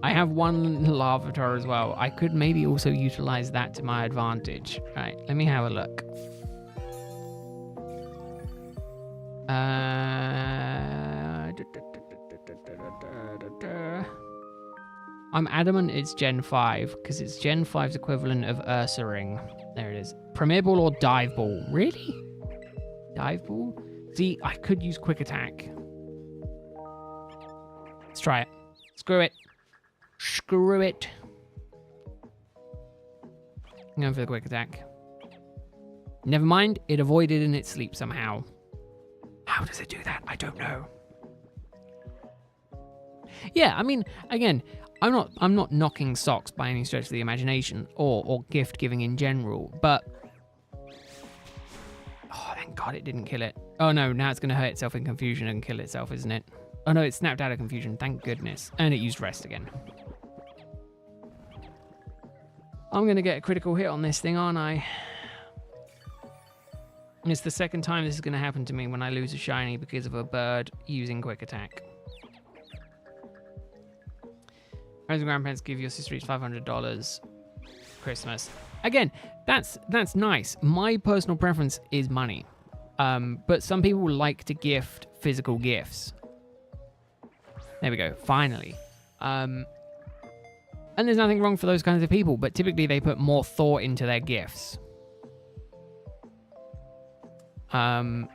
I have one Larvitar as well. I could maybe also utilize that to my advantage. Right, let me have a look. I'm adamant it's Gen 5 because it's Gen 5's equivalent of Ursaring. There it is. Premier Ball or Dive Ball? Really? Dive Ball? See, I could use Quick Attack. Let's try it. Screw it. Screw it. I'm going for the Quick Attack. Never mind, it avoided in its sleep somehow. How does it do that? I don't know. Yeah, I mean, again, I'm not knocking socks by any stretch of the imagination or gift giving in general, but oh, thank God it didn't kill it. Oh no, now it's going to hurt itself in confusion and kill itself, isn't it? Oh no, it snapped out of confusion, thank goodness. And it used rest again. I'm going to get a critical hit on this thing, aren't I? And it's the second time this is going to happen to me when I lose a shiny because of a bird using Quick Attack. Parents and grandparents give your sister each $500 Christmas. Again, that's nice. My personal preference is money. But some people like to gift physical gifts. There we go, finally. And there's nothing wrong for those kinds of people, but typically they put more thought into their gifts. And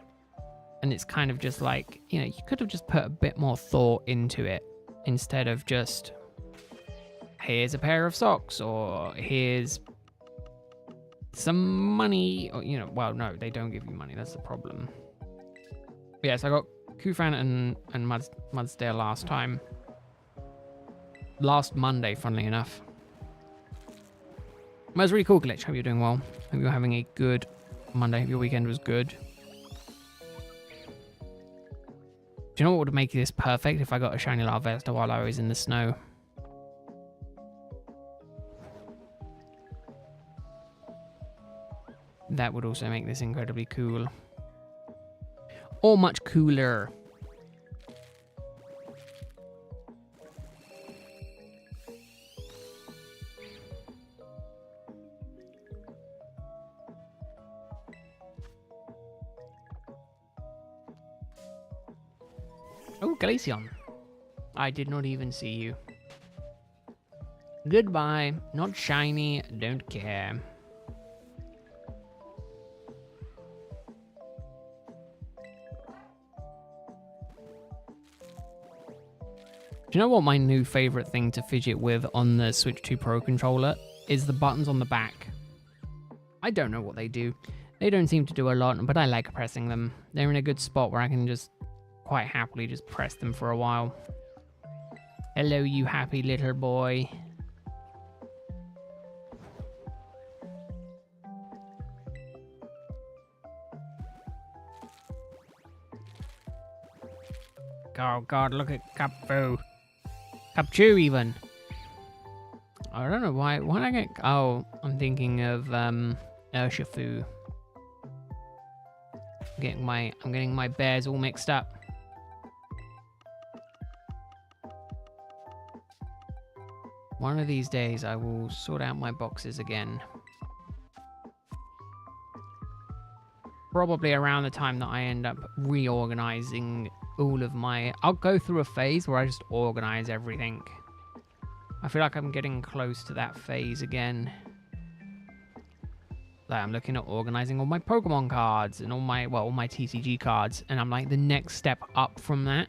it's kind of just like, you know, you could have just put a bit more thought into it instead of just, here's a pair of socks, or here's some money, or, you know, well, no, they don't give you money. That's the problem. But yes, I got Kufran and Mudsdale last time. Last Monday, funnily enough. That was really cool, Glitch. Hope you're doing well. Hope you're having a good Monday. Hope your weekend was good. Do you know what would make this perfect if I got a shiny Larvesta while I was in the snow? That would also make this incredibly cool. Or much cooler. Oh, Glaceon. I did not even see you. Goodbye. Not shiny. Don't care. Do you know what my new favorite thing to fidget with on the Switch 2 Pro controller is? The buttons on the back. I don't know what they do. They don't seem to do a lot, but I like pressing them. They're in a good spot where I can just quite happily just press them for a while. Hello, you happy little boy. Oh god, look at Cupfu. Cupchu even. I don't know why did I get... Oh, I'm thinking of Urshifu. I'm getting my bears all mixed up. One of these days I will sort out my boxes again. Probably around the time that I end up reorganizing all of my... I'll go through a phase where I just organize everything. I feel like I'm getting close to that phase again. Like I'm looking at organizing all my Pokemon cards and all my TCG cards. And I'm like, the next step up from that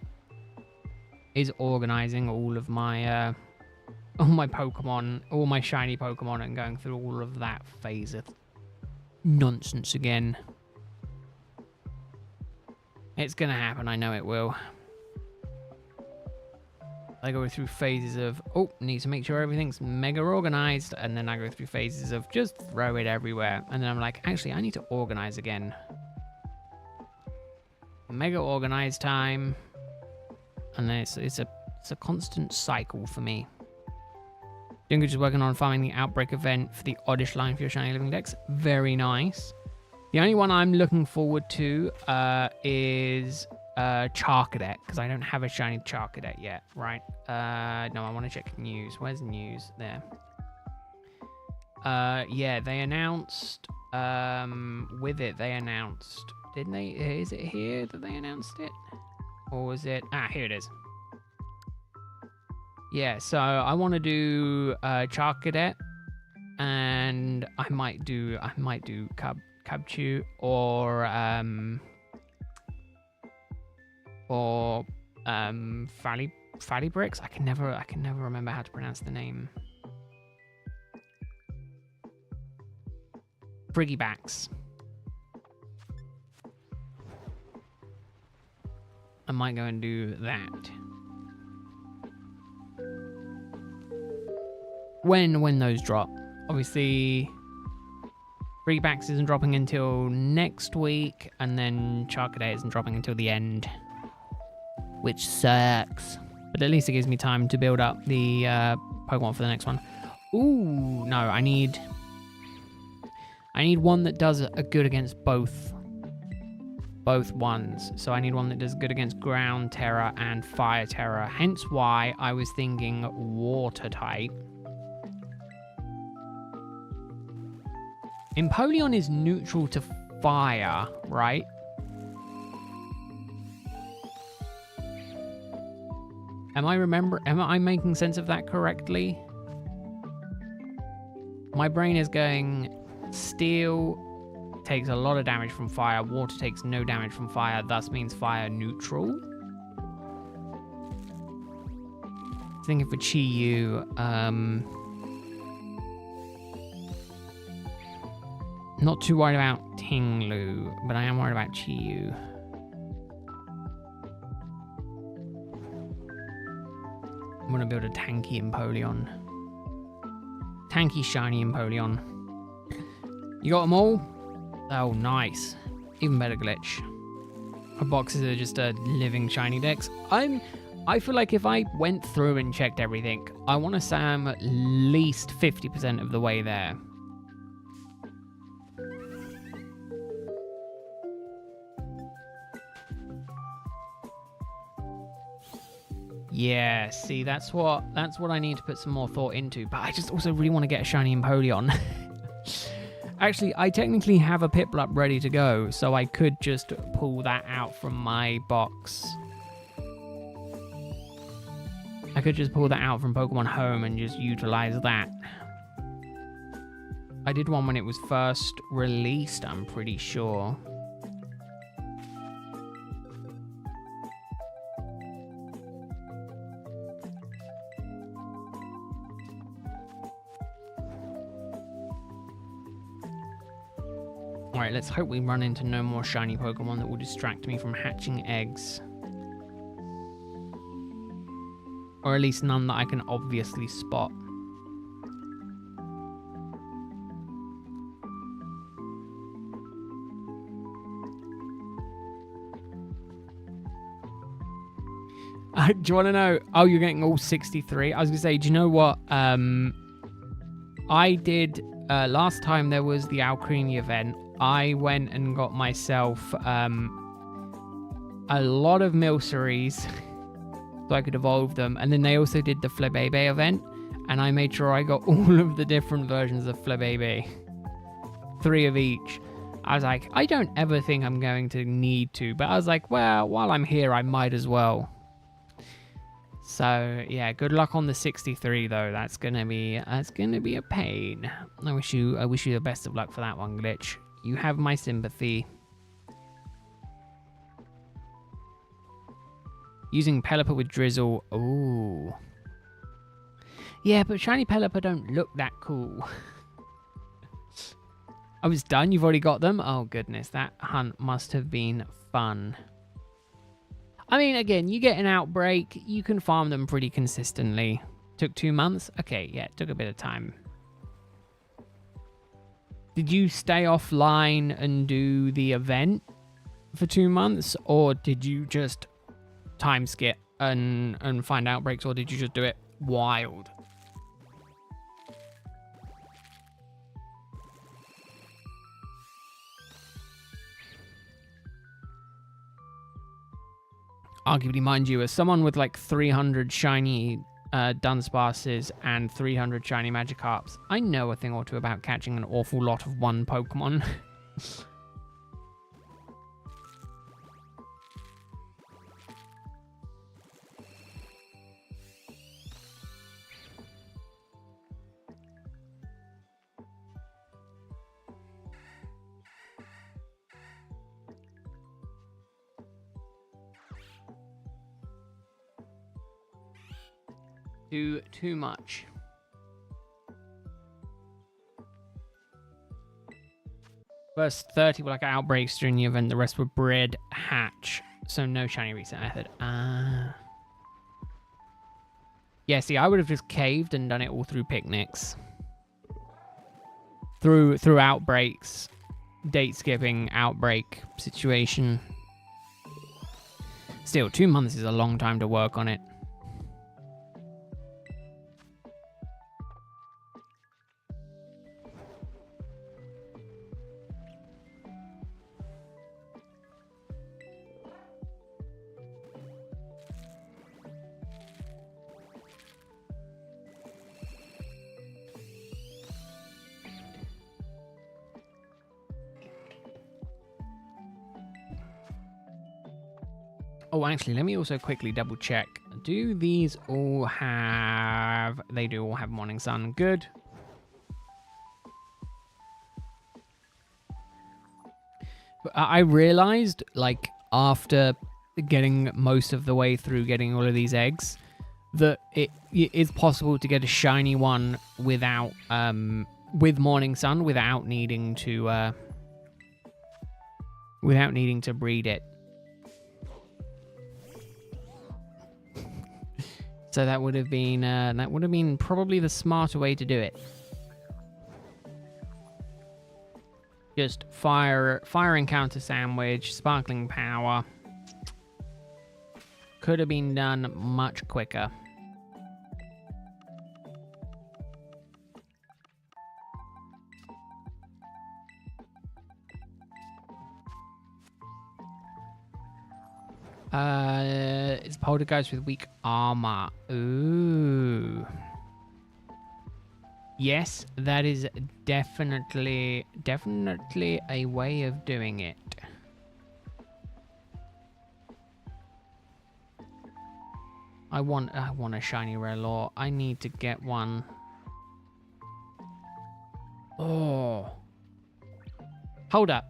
is organizing all of my... all my Pokemon, all my shiny Pokemon, and going through all of that phase of nonsense again. It's gonna happen, I know it will. I go through phases of, oh, need to make sure everything's mega organized, and then I go through phases of just throw it everywhere, and then I'm like, actually, I need to organize again. Mega organized time, and then it's a constant cycle for me. Jungle just working on farming the Outbreak event for the Oddish line for your Shiny Living Dex. Very nice. The only one I'm looking forward to is Charcadet, because I don't have a shiny Charcadet yet, right? No, I want to check news. Where's news? There. Yeah, they announced, with it, they announced, didn't they? Is it here that they announced it? Or was it? Ah, here it is. Yeah, so I want to do Charcadet, and I might do Cubchoo or Falibrix. I can never remember how to pronounce the name. Friggybax. I might go and do that. When those drop. Obviously, Friggybax isn't dropping until next week, and then Charcadet isn't dropping until the end, which sucks. But at least it gives me time to build up the Pokemon for the next one. Ooh, no, I need one that does a good against both ones. So I need one that does good against Ground Terror and Fire Terror. Hence why I was thinking Water type. Empoleon is neutral to fire, right? Am I making sense of that correctly? My brain is going, Steel takes a lot of damage from fire, Water takes no damage from fire, thus means fire neutral. Thinking for Chi-Yu, not too worried about Tinglu, but I am worried about Chi-Yu. I'm gonna build a tanky Empoleon. Tanky shiny Empoleon. You got them all? Oh, nice. Even better glitch. Our boxes are just a living shiny dex. I feel like if I went through and checked everything, I want to say I'm at least 50% of the way there. Yeah, see, that's what I need to put some more thought into. But I just also really want to get a shiny Empoleon. Actually, I technically have a Piplup ready to go, so I could just pull that out from my box. I could just pull that out from Pokemon Home and just utilize that. I did one when it was first released, I'm pretty sure. Alright, let's hope we run into no more shiny Pokemon that will distract me from hatching eggs. Or at least none that I can obviously spot. Do you want to know? Oh, you're getting all 63? I was going to say, do you know what? I did, last time there was the Alcremie event, I went and got myself a lot of Milceries so I could evolve them. And then they also did the Flabébé event, and I made sure I got all of the different versions of Flabébé. 3 of each. I was like, I don't ever think I'm going to need to, but I was like, well, while I'm here, I might as well. So yeah, good luck on the 63 though. That's gonna be a pain. I wish you the best of luck for that one, Glitch. You have my sympathy. Using Pelipper with Drizzle. Ooh. Yeah, but shiny Pelipper don't look that cool. I was done. You've already got them. Oh goodness, that hunt must have been fun. I mean, again, you get an outbreak, you can farm them pretty consistently. Took 2 months? Okay, yeah, it took a bit of time. Did you stay offline and do the event for 2 months? Or did you just time skip and find outbreaks? Or did you just do it wild? Arguably, mind you, as someone with like 300 shiny Dunsparces and 300 shiny Magikarps, I know a thing or two about catching an awful lot of one Pokemon. Too much. First 30 were like outbreaks during the event, the rest were bred hatch. So no shiny reset method. Yeah, see, I would have just caved and done it all through picnics. Through outbreaks. Date skipping, outbreak situation. Still, 2 months is a long time to work on it. Oh, actually, let me also quickly double check. Do these all have... They do all have Morning Sun. Good. But I realized, like, after getting most of the way through getting all of these eggs, that it is possible to get a shiny one without... with Morning Sun, without needing to breed it. So that would have been probably the smarter way to do it. Just fire encounter sandwich, sparkling power. Could have been done much quicker. It's poltergeist with weak armor. Ooh. Yes, that is definitely a way of doing it. I want a shiny rare lore. I need to get one. Oh. Hold up.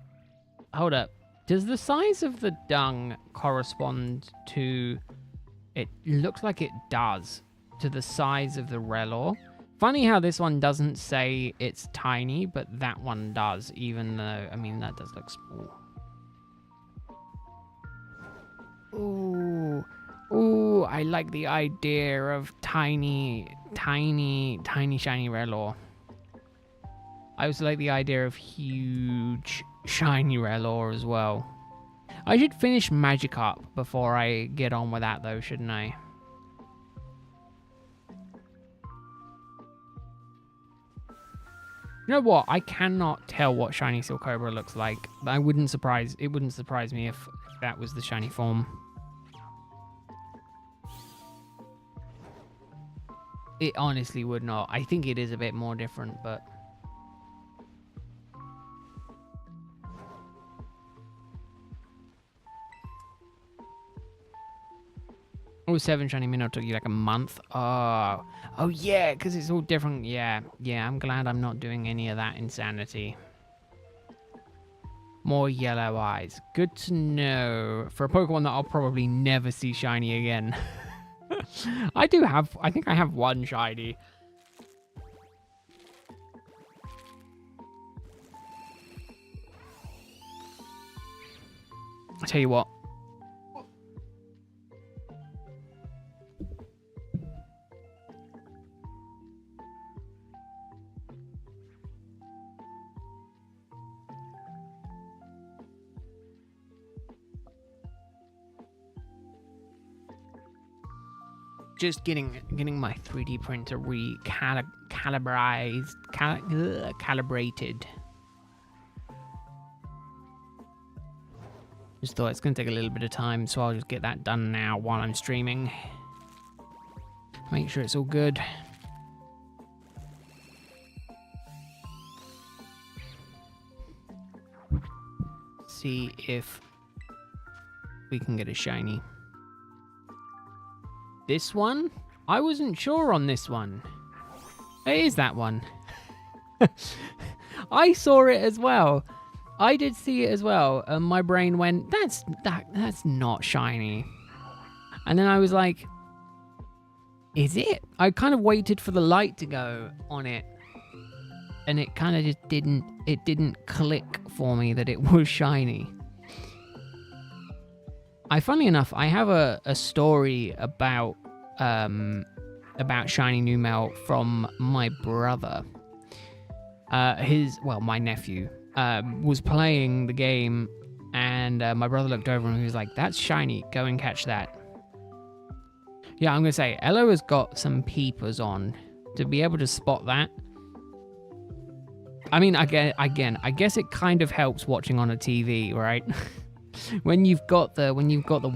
Does the size of the dung correspond to... It looks like it does. To the size of the Relor. Funny how this one doesn't say it's tiny, but that one does, even though, I mean, that does look small. Ooh, I like the idea of tiny shiny Relor. I also like the idea of huge shiny Relor as well. I should finish Magikarp before I get on with that though, shouldn't I? You know what? I cannot tell what shiny Silcobra looks like. It wouldn't surprise me if that was the shiny form. It honestly would not. I think it is a bit more different, but... Oh, 7 shiny minnow took you like a month. Oh yeah, because it's all different. Yeah, I'm glad I'm not doing any of that insanity. More yellow eyes. Good to know. For a Pokemon that I'll probably never see shiny again. I think I have one shiny. I tell you what. Just getting my 3D printer calibrated. Just thought it's going to take a little bit of time, so I'll just get that done now while I'm streaming. Make sure it's all good. See if we can get a shiny. This one? I wasn't sure on this one. It is that one. I saw it as well. I did see it as well. And my brain went, that's not shiny. And then I was like, is it? I kind of waited for the light to go on it. And it kind of just didn't click for me that it was shiny. Funnily enough, I have a story about shiny Numel from my brother. My nephew was playing the game, and my brother looked over and he was like, "That's shiny. Go and catch that." Yeah, I'm gonna say Elo has got some peepers on to be able to spot that. I mean, again, I guess it kind of helps watching on a TV, right? When you've got the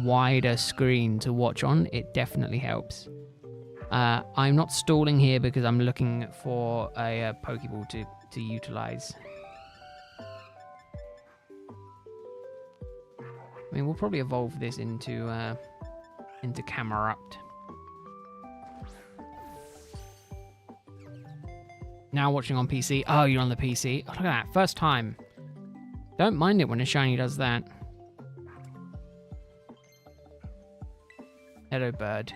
wider screen to watch on, it definitely helps. I'm not stalling here because I'm looking for a Pokeball to utilize. I mean, we'll probably evolve this into Camerupt. Now watching on PC. Oh, you're on the PC. Oh, look at that. First time. Don't mind it when a shiny does that. Hello, bird.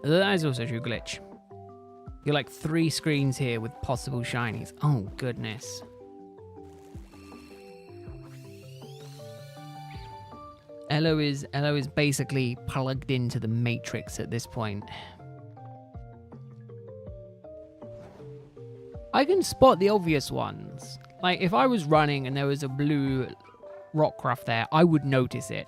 That is also a true glitch. You're like 3 screens here with possible shinies. Oh, goodness. Elo is basically plugged into the Matrix at this point. I can spot the obvious ones. Like, if I was running and there was a blue Rockruff there, I would notice it.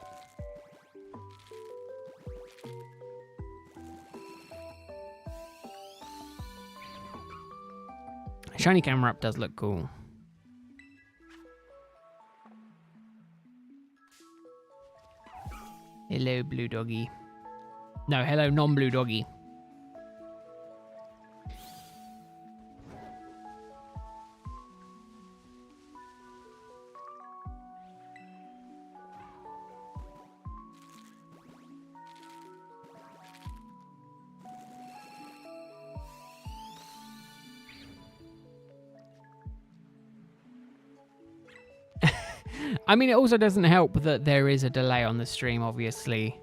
Shiny camera up does look cool. Hello, blue doggy. No, hello, non-blue doggy. I mean, it also doesn't help that there is a delay on the stream, obviously.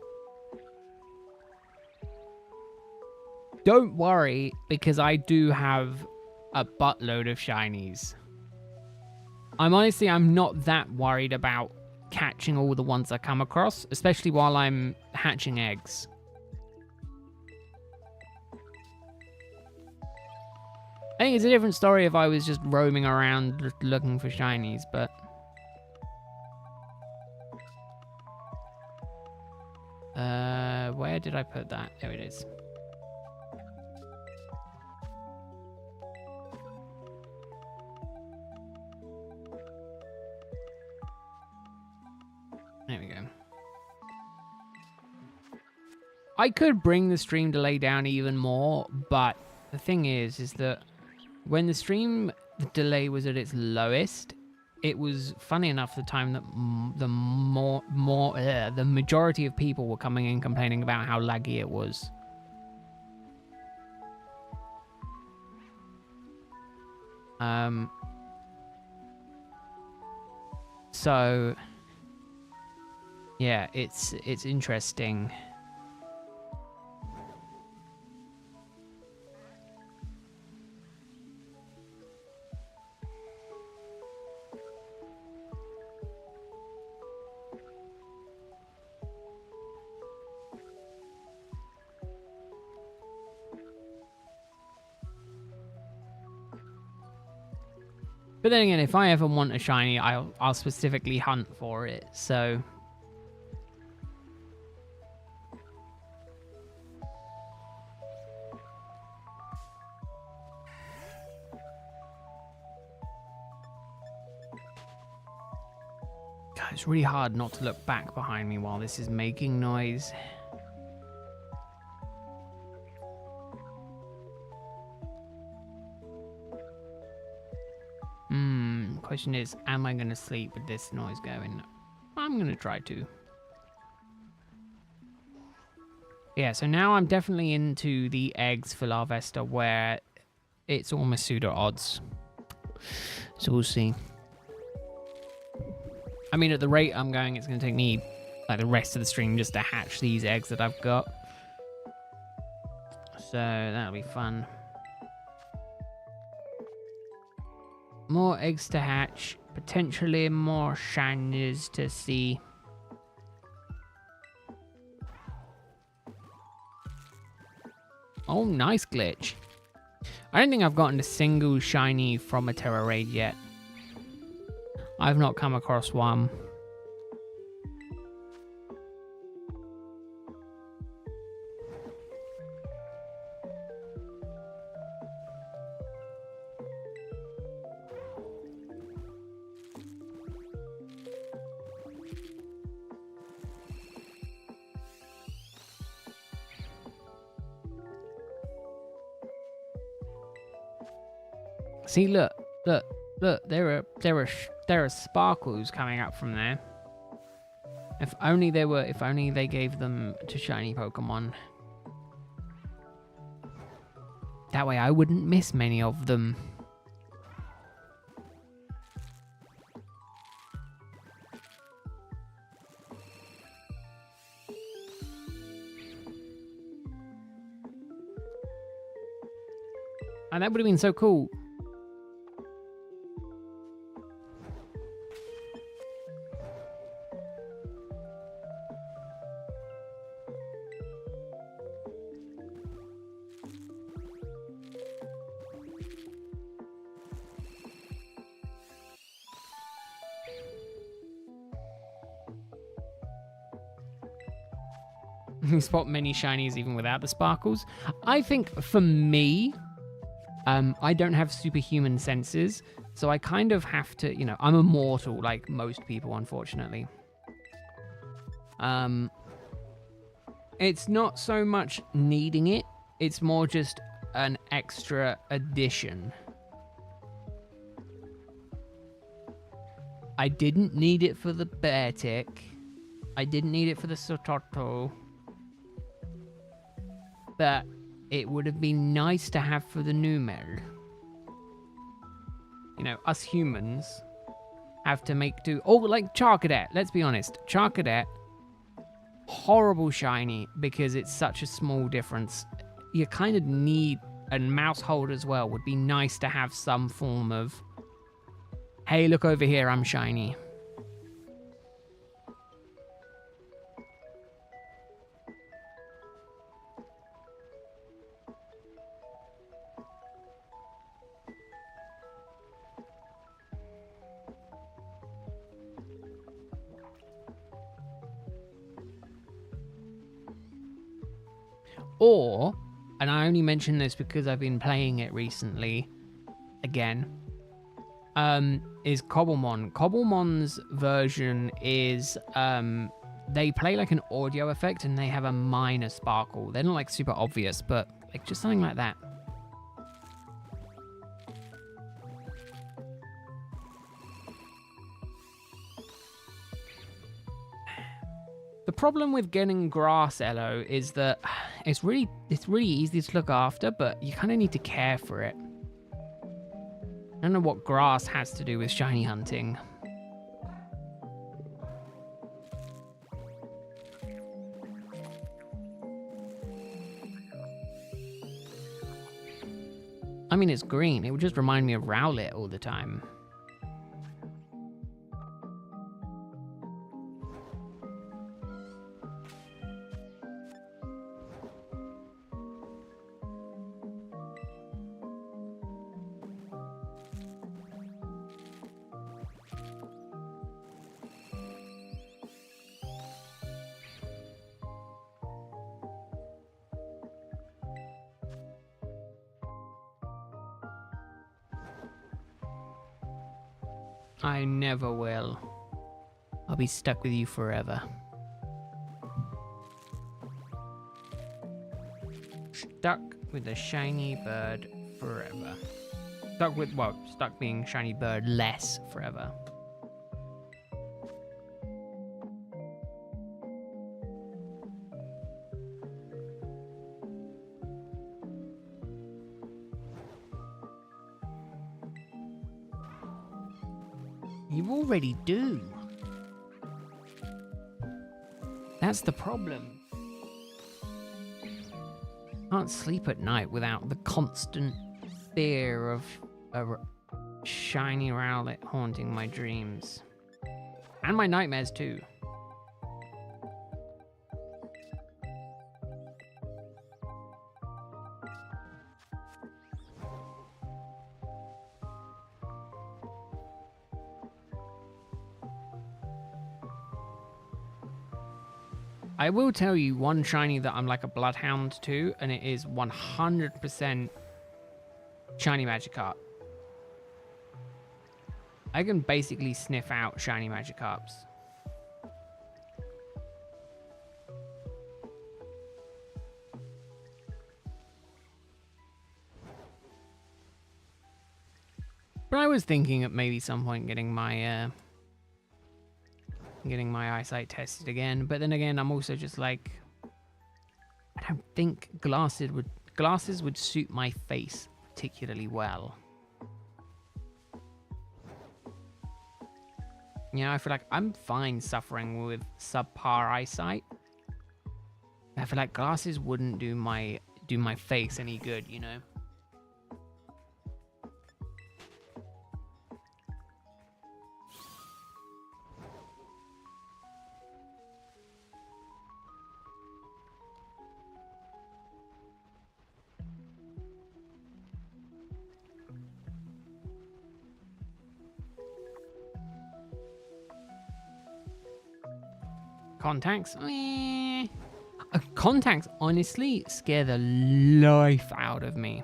Don't worry, because I do have a buttload of shinies. I'm not that worried about catching all the ones I come across, especially while I'm hatching eggs. I think it's a different story if I was just roaming around looking for shinies, but... where did I put that? There it is. There we go. I could bring the stream delay down even more, but the thing is that when the stream delay was at its lowest, it was funny enough the time that the majority of people were coming in complaining about how laggy it was. So yeah, it's interesting. But then again, if I ever want a shiny, I'll specifically hunt for it, so... God, it's really hard not to look back behind me while this is making noise. Question is, am I going to sleep with this noise going? I'm going to try to. Yeah, so now I'm definitely into the eggs for Larvesta where it's all Masuda odds. So we'll see. I mean, at the rate I'm going, it's going to take me like the rest of the stream just to hatch these eggs that I've got. So that'll be fun. More eggs to hatch, potentially more shinies to see. Oh, nice glitch. I don't think I've gotten a single shiny from a Terra raid yet. I've not come across one. See, look, there are sparkles coming up from there. If only they gave them to shiny Pokemon. That way I wouldn't miss many of them. And that would have been so cool. You spot many shinies even without the sparkles. I think for me, I don't have superhuman senses, so I kind of have to, you know, I'm immortal like most people, unfortunately. It's not so much needing it, it's more just an extra addition. I didn't need it for the bear tick. I didn't need it for the Sototo. But it would have been nice to have for the Numel. You know, us humans have to make do. Oh, like Charcadet, let's be honest. Charcadet, horrible shiny because it's such a small difference. You kind of need, and Mousehold as well, would be nice to have some form of, hey, look over here, I'm shiny. Or, and I only mention this because I've been playing it recently, again, is Cobblemon. Cobblemon's version is, they play like an audio effect and they have a minor sparkle. They're not like super obvious, but like just something like that. The problem with getting grass Elo is that it's really easy to look after, but you kind of need to care for it. I don't know what grass has to do with shiny hunting. I mean, it's green. It would just remind me of Rowlet all the time. I never will. I'll be stuck with you forever. Stuck with the shiny bird forever. Stuck with, well, stuck being shiny bird less forever. You already do. That's the problem. Can't sleep at night without the constant fear of a shiny Rowlet haunting my dreams. And my nightmares too. I will tell you one shiny that I'm like a bloodhound to, and it is 100% shiny Magikarp. I can basically sniff out shiny Magikarps. But I was thinking at maybe some point getting my eyesight tested again, but then again I'm also just like, I don't think glasses would suit my face particularly well. You know, I feel like I'm fine suffering with subpar eyesight. I feel like glasses wouldn't do my face any good, you know. Contacts? Contacts honestly scare the life out of me.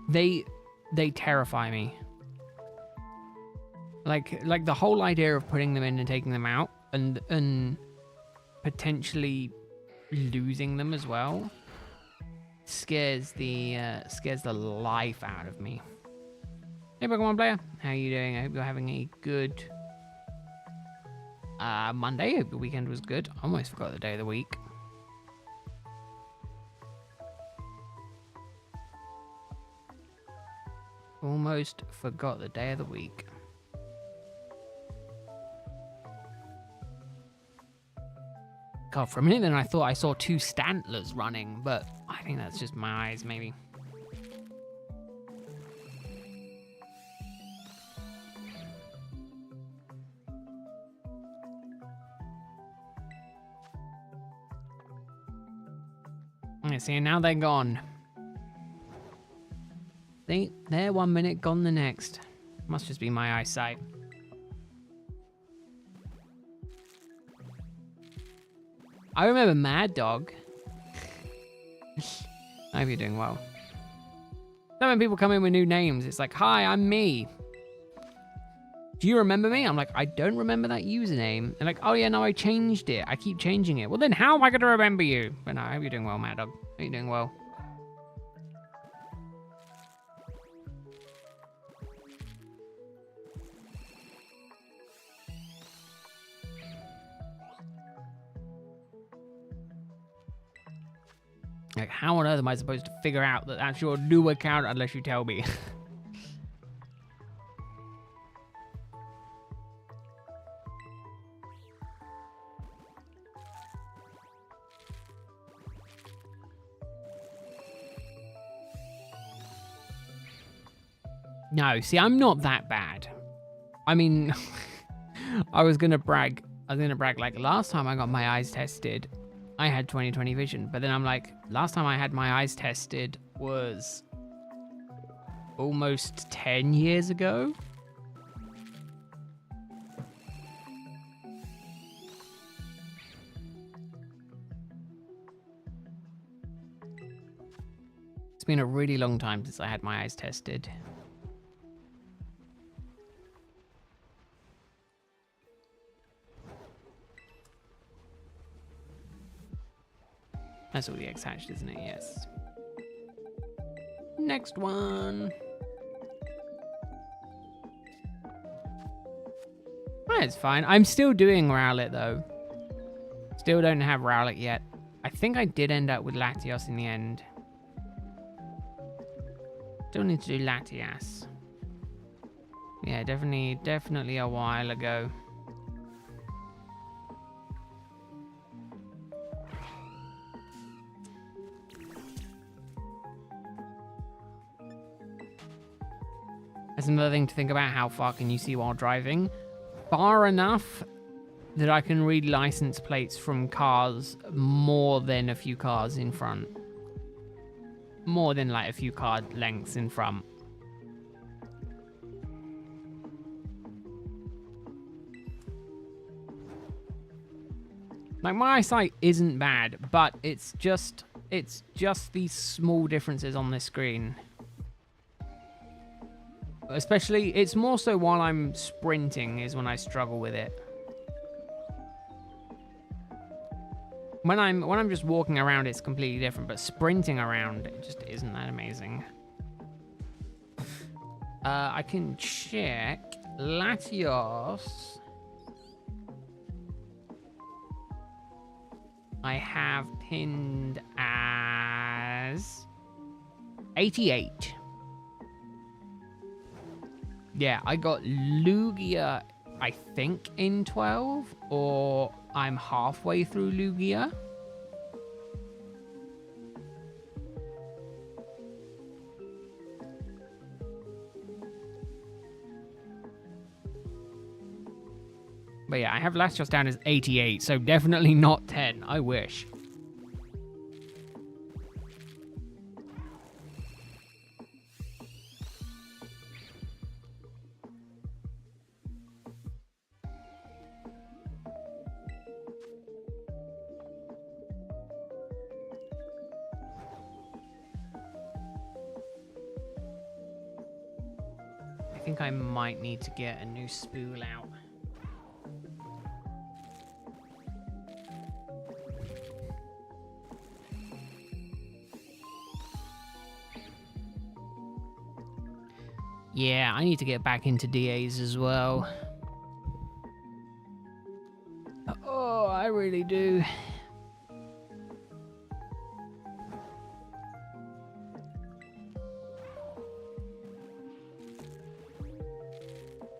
They terrify me. Like the whole idea of putting them in and taking them out and potentially losing them as well scares the life out of me. Hey Pokemon player, how are you doing? I hope you're having a good Monday. I hope the weekend was good. I almost forgot the day of the week. Almost forgot the day of the week. God, for a minute then I thought I saw 2 Stantlers running, but I think that's just my eyes, maybe. See, now they're gone. They're 1 minute, gone the next. Must just be my eyesight. I remember Mad Dog. I hope you're doing well. So when people come in with new names, it's like, hi, I'm me. Do you remember me? I'm like, I don't remember that username. They're like, oh yeah, no, I changed it. I keep changing it. Well then how am I going to remember you? But no, I hope you're doing well, Mad Dog. Are you doing well? Like, how on earth am I supposed to figure out that that's your new account unless you tell me? No, see, I'm not that bad. I mean, I was gonna brag. Like last time I got my eyes tested, I had 20/20 vision. But then I'm like, last time I had my eyes tested was almost 10 years ago. It's been a really long time since I had my eyes tested. That's already X-hatched, isn't it? Yes. Next one. Oh, it's fine. I'm still doing Rowlet, though. Still don't have Rowlet yet. I think I did end up with Latios in the end. Still need to do Latias. Yeah, definitely a while ago. That's another thing to think about. How far can you see while driving? Far enough that I can read license plates from cars more than a few cars in front. More than like a few car lengths in front. Like, my eyesight isn't bad, but it's just these small differences on this screen. Especially, it's more so while I'm sprinting is when I struggle with it. When I'm just walking around, it's completely different, but sprinting around, it just isn't that amazing. I can check Latios. I have pinned as 88. Yeah, I got Lugia, I think, in 12, or I'm halfway through Lugia. But yeah, I have Latios down as 88, so definitely not 10. I wish. think I might need to get a new spool out. Yeah, I need to get back into DAs as well. Oh, I really do.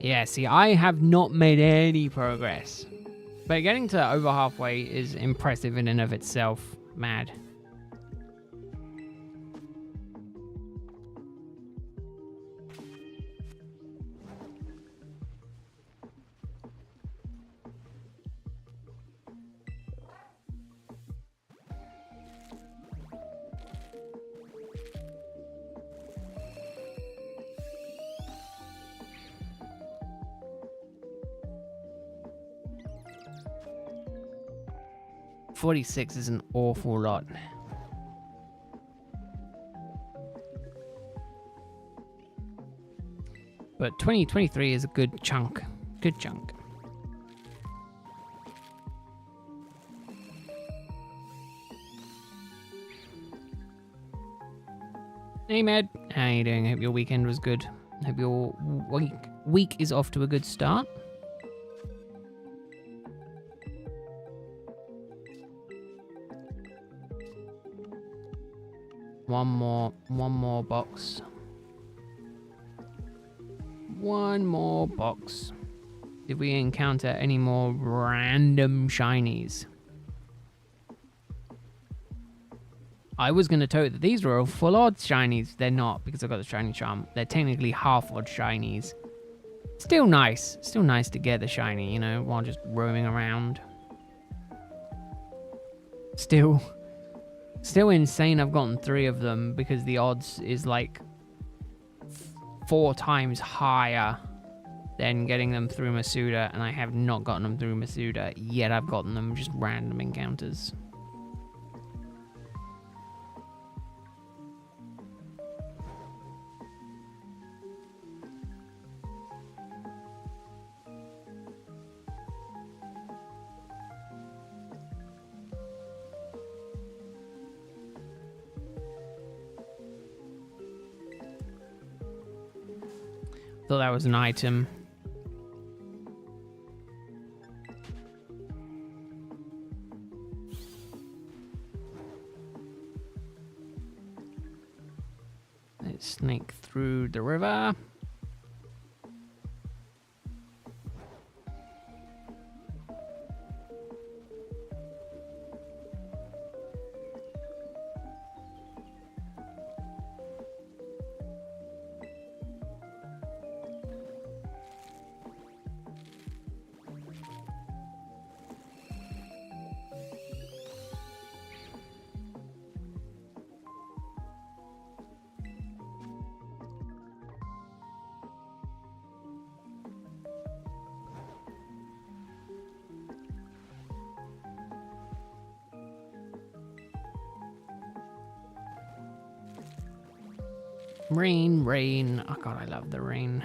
Yeah, see, I have not made any progress. But getting to over halfway is impressive in and of itself. Mad. $46 is an awful lot. But 2023 is a good chunk. Good chunk. Hey, Med. How you doing? Hope your weekend was good. Hope your week is off to a good start. One more box. One more box. Did we encounter any more random shinies? I was going to tote that these were all full odd shinies. They're not, because I've got the shiny charm. They're technically half odd shinies. Still nice. Still nice to get the shiny, you know, while just roaming around. Still insane I've gotten 3 of them, because the odds is like 4 times higher than getting them through Masuda, and I have not gotten them through Masuda, yet I've gotten them just random encounters. Thought that was an item. Let's snake through the river. Rain, rain. Oh god, I love the rain.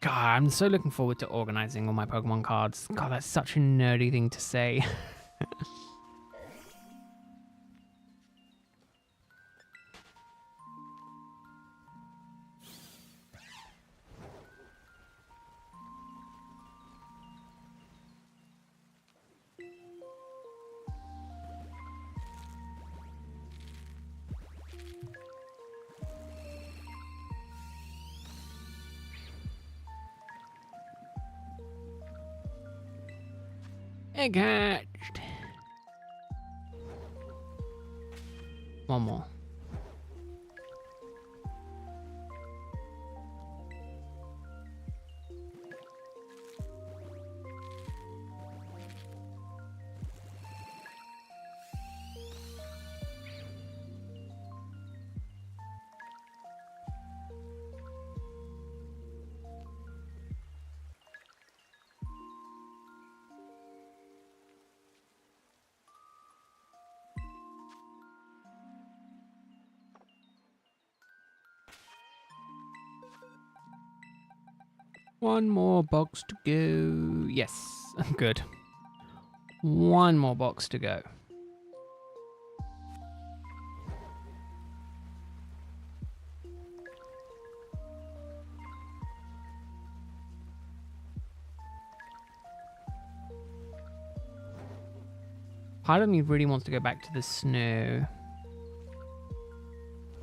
God, I'm so looking forward to organizing all my Pokemon cards. God, that's such a nerdy thing to say. Egg hatched. One more. One more box to go. Yes, good. One more box to go. Part of me really wants to go back to the snow.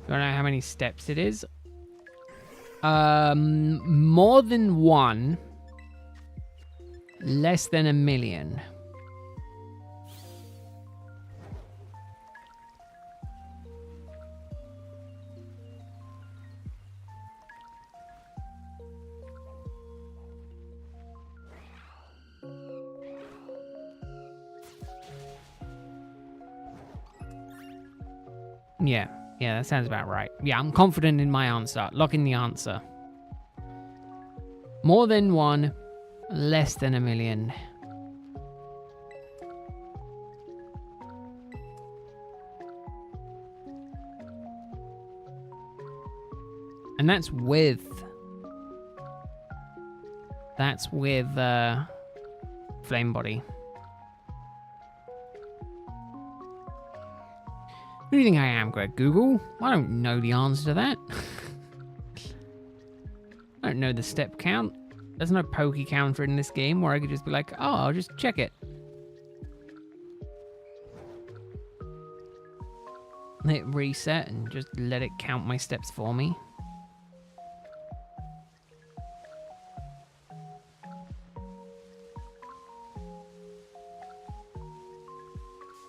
Don't know how many steps it is. More than one. Less than 1,000,000. Yeah, that sounds about right. Yeah, I'm confident in my answer. Lock in the answer. More than one, less than 1,000,000. And that's with Flame Body. Who do you think I am, Greg? Google? I don't know the answer to that. I don't know the step count. There's no pokey counter in this game where I could just be like, oh, I'll just check it. Hit reset and just let it count my steps for me.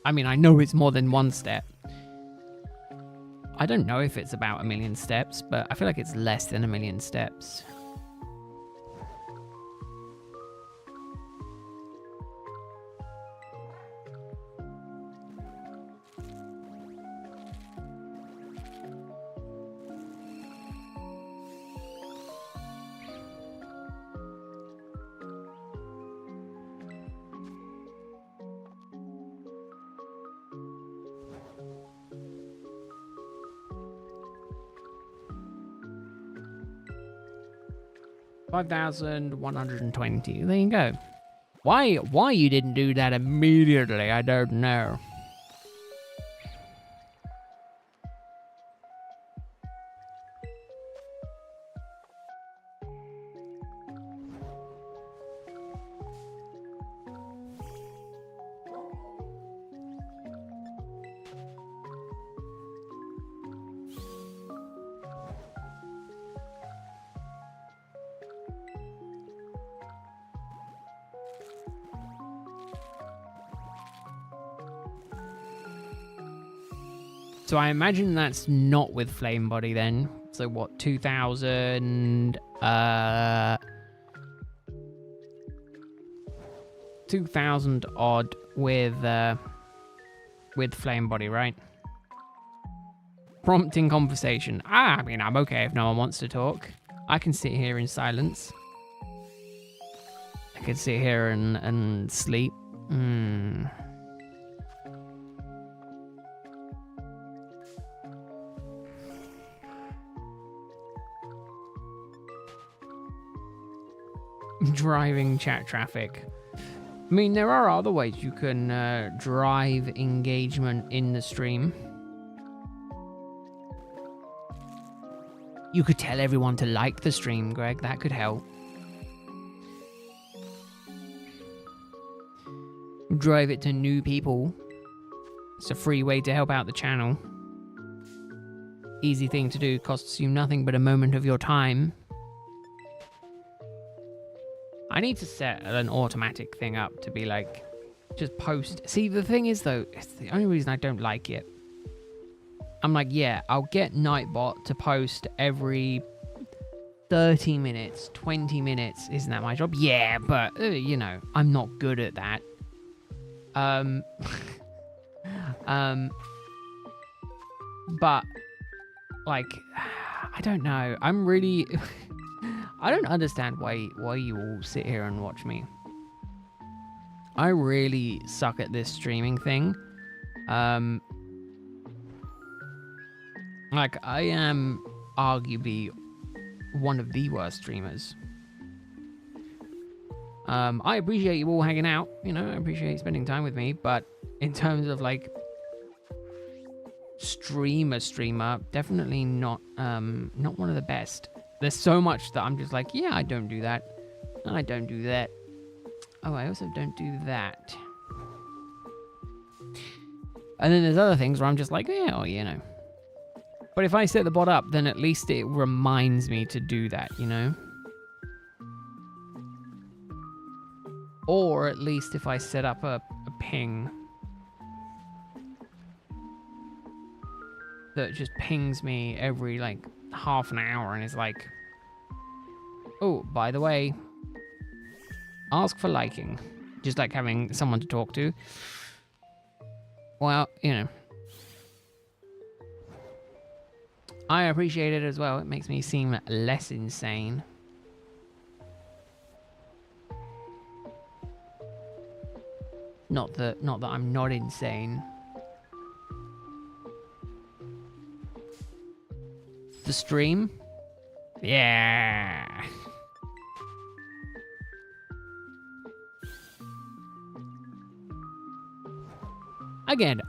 I mean, I know it's more than one step. I don't know if it's about 1,000,000 steps, but I feel like it's less than 1,000,000 steps. $5,120. There you go. Why you didn't do that immediately, I don't know. So I imagine that's not with Flame Body then. So what, 2,000... 2,000 odd with Flame Body, right? Prompting conversation. I mean, I'm okay if no one wants to talk. I can sit here in silence. I can sit here and sleep. Driving chat traffic. I mean, there are other ways you can drive engagement in the stream. You could tell everyone to like the stream, Greg. That could help. Drive it to new people. It's a free way to help out the channel. Easy thing to do. Costs you nothing but a moment of your time. I need to set an automatic thing up to be like, just post. See, the thing is though, it's the only reason I don't like it. I'm like, yeah, I'll get Nightbot to post every 30 minutes, 20 minutes. Isn't that my job? Yeah, but, you know, I'm not good at that. But, like, I don't know. I'm really... I don't understand why you all sit here and watch me. I really suck at this streaming thing. Like, I am arguably one of the worst streamers. I appreciate you all hanging out. You know, I appreciate spending time with me. But in terms of like streamer, definitely not one of the best. There's so much that I'm just like, yeah, I don't do that. I don't do that. Oh, I also don't do that. And then there's other things where I'm just like, yeah, oh, you know. But if I set the bot up, then at least it reminds me to do that, you know? Or at least if I set up a ping that just pings me every like half an hour and is like, oh, by the way, ask for liking. Just like having someone to talk to. Well, you know. I appreciate it as well. It makes me seem less insane. Not that I'm not insane. The stream? Yeah. Again,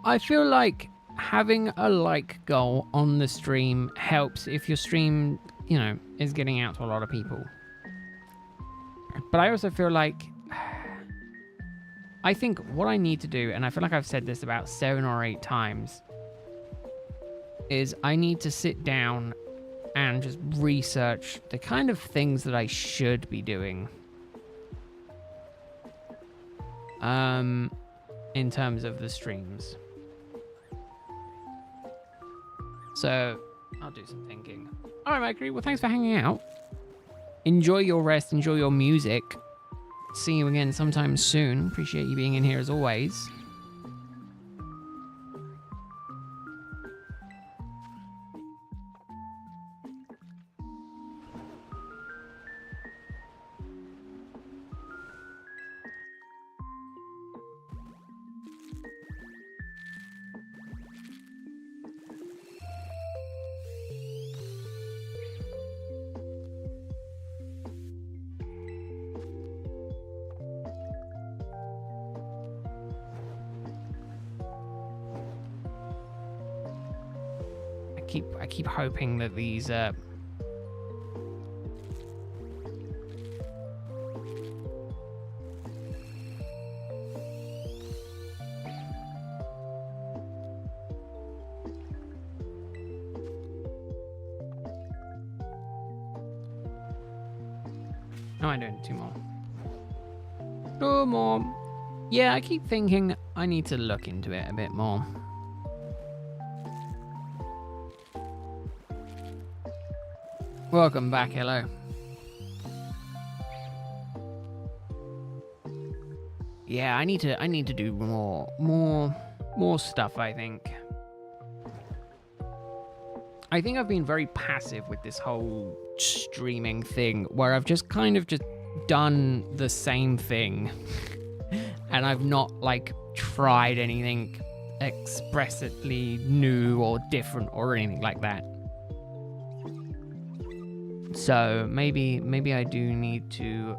I feel like having a like goal on the stream helps if your stream, you know, is getting out to a lot of people. But I also feel like I think what I need to do, and I feel like I've said this about 7 or 8 times, is I need to sit down and just research the kind of things that I should be doing. In terms of the streams. So, I'll do some thinking. Alright, Mercury, well, thanks for hanging out. Enjoy your rest, enjoy your music. See you again sometime soon. Appreciate you being in here as always. I keep hoping that these no, I don't. 2 more. 2 more. Yeah, I keep thinking I need to look into it a bit more. Welcome back, hello. Yeah, I need to do more stuff, I think. I think I've been very passive with this whole streaming thing, where I've just kind of just done the same thing. And I've not like tried anything expressly new or different or anything like that. So maybe I do need to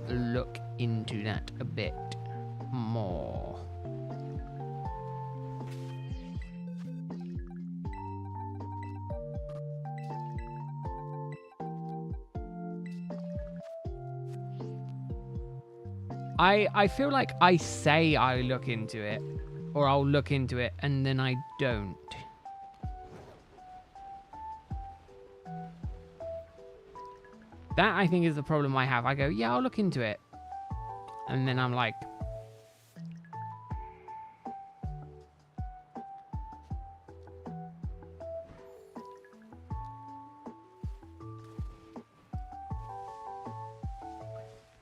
look into that a bit more. I feel like I say I look into it, or I'll look into it, and then I don't. That, I think, is the problem I have. I go, yeah, I'll look into it. And then I'm like...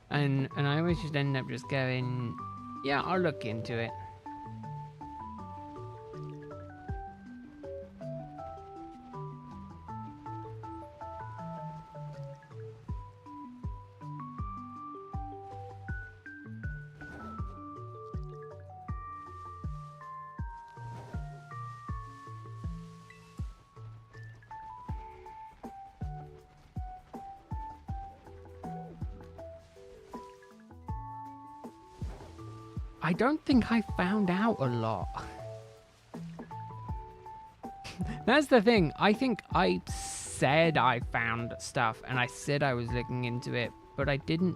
And I always just end up just going, yeah, I'll look into it. I don't think I found out a lot. That's the thing. I think I said I found stuff and I said I was looking into it, but I didn't.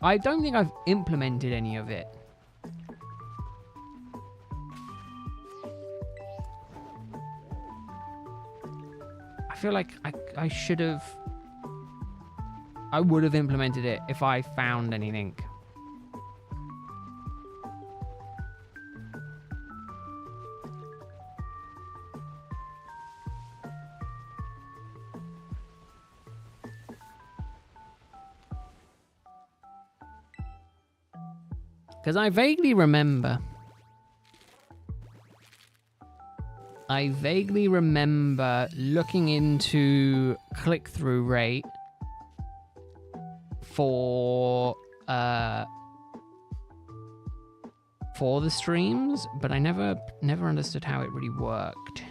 I don't think I've implemented any of it. I feel like I should have. I would have implemented it if I found anything. Because I vaguely remember looking into click-through rate for the streams, but I never understood how it really worked.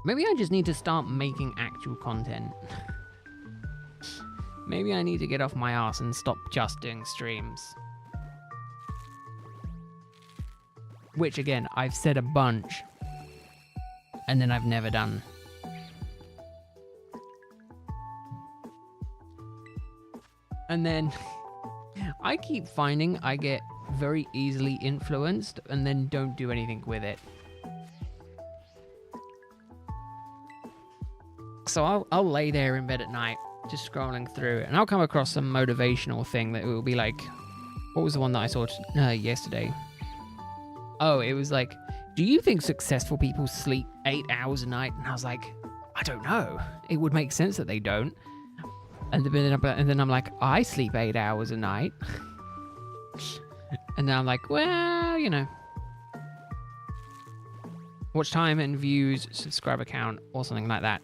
Maybe I just need to start making actual content. Maybe I need to get off my ass and stop just doing streams. Which, again, I've said a bunch. And then I've never done. And then I keep finding I get very easily influenced and then don't do anything with it. So I'll lay there in bed at night, just scrolling through, and I'll come across some motivational thing that will be like, what was the one that I saw yesterday? Oh, it was like, do you think successful people sleep 8 hours a night? And I was like, I don't know. It would make sense that they don't. And then I'm like, I sleep 8 hours a night. And then I'm like, well, you know. Watch time and views, subscriber count, or something like that.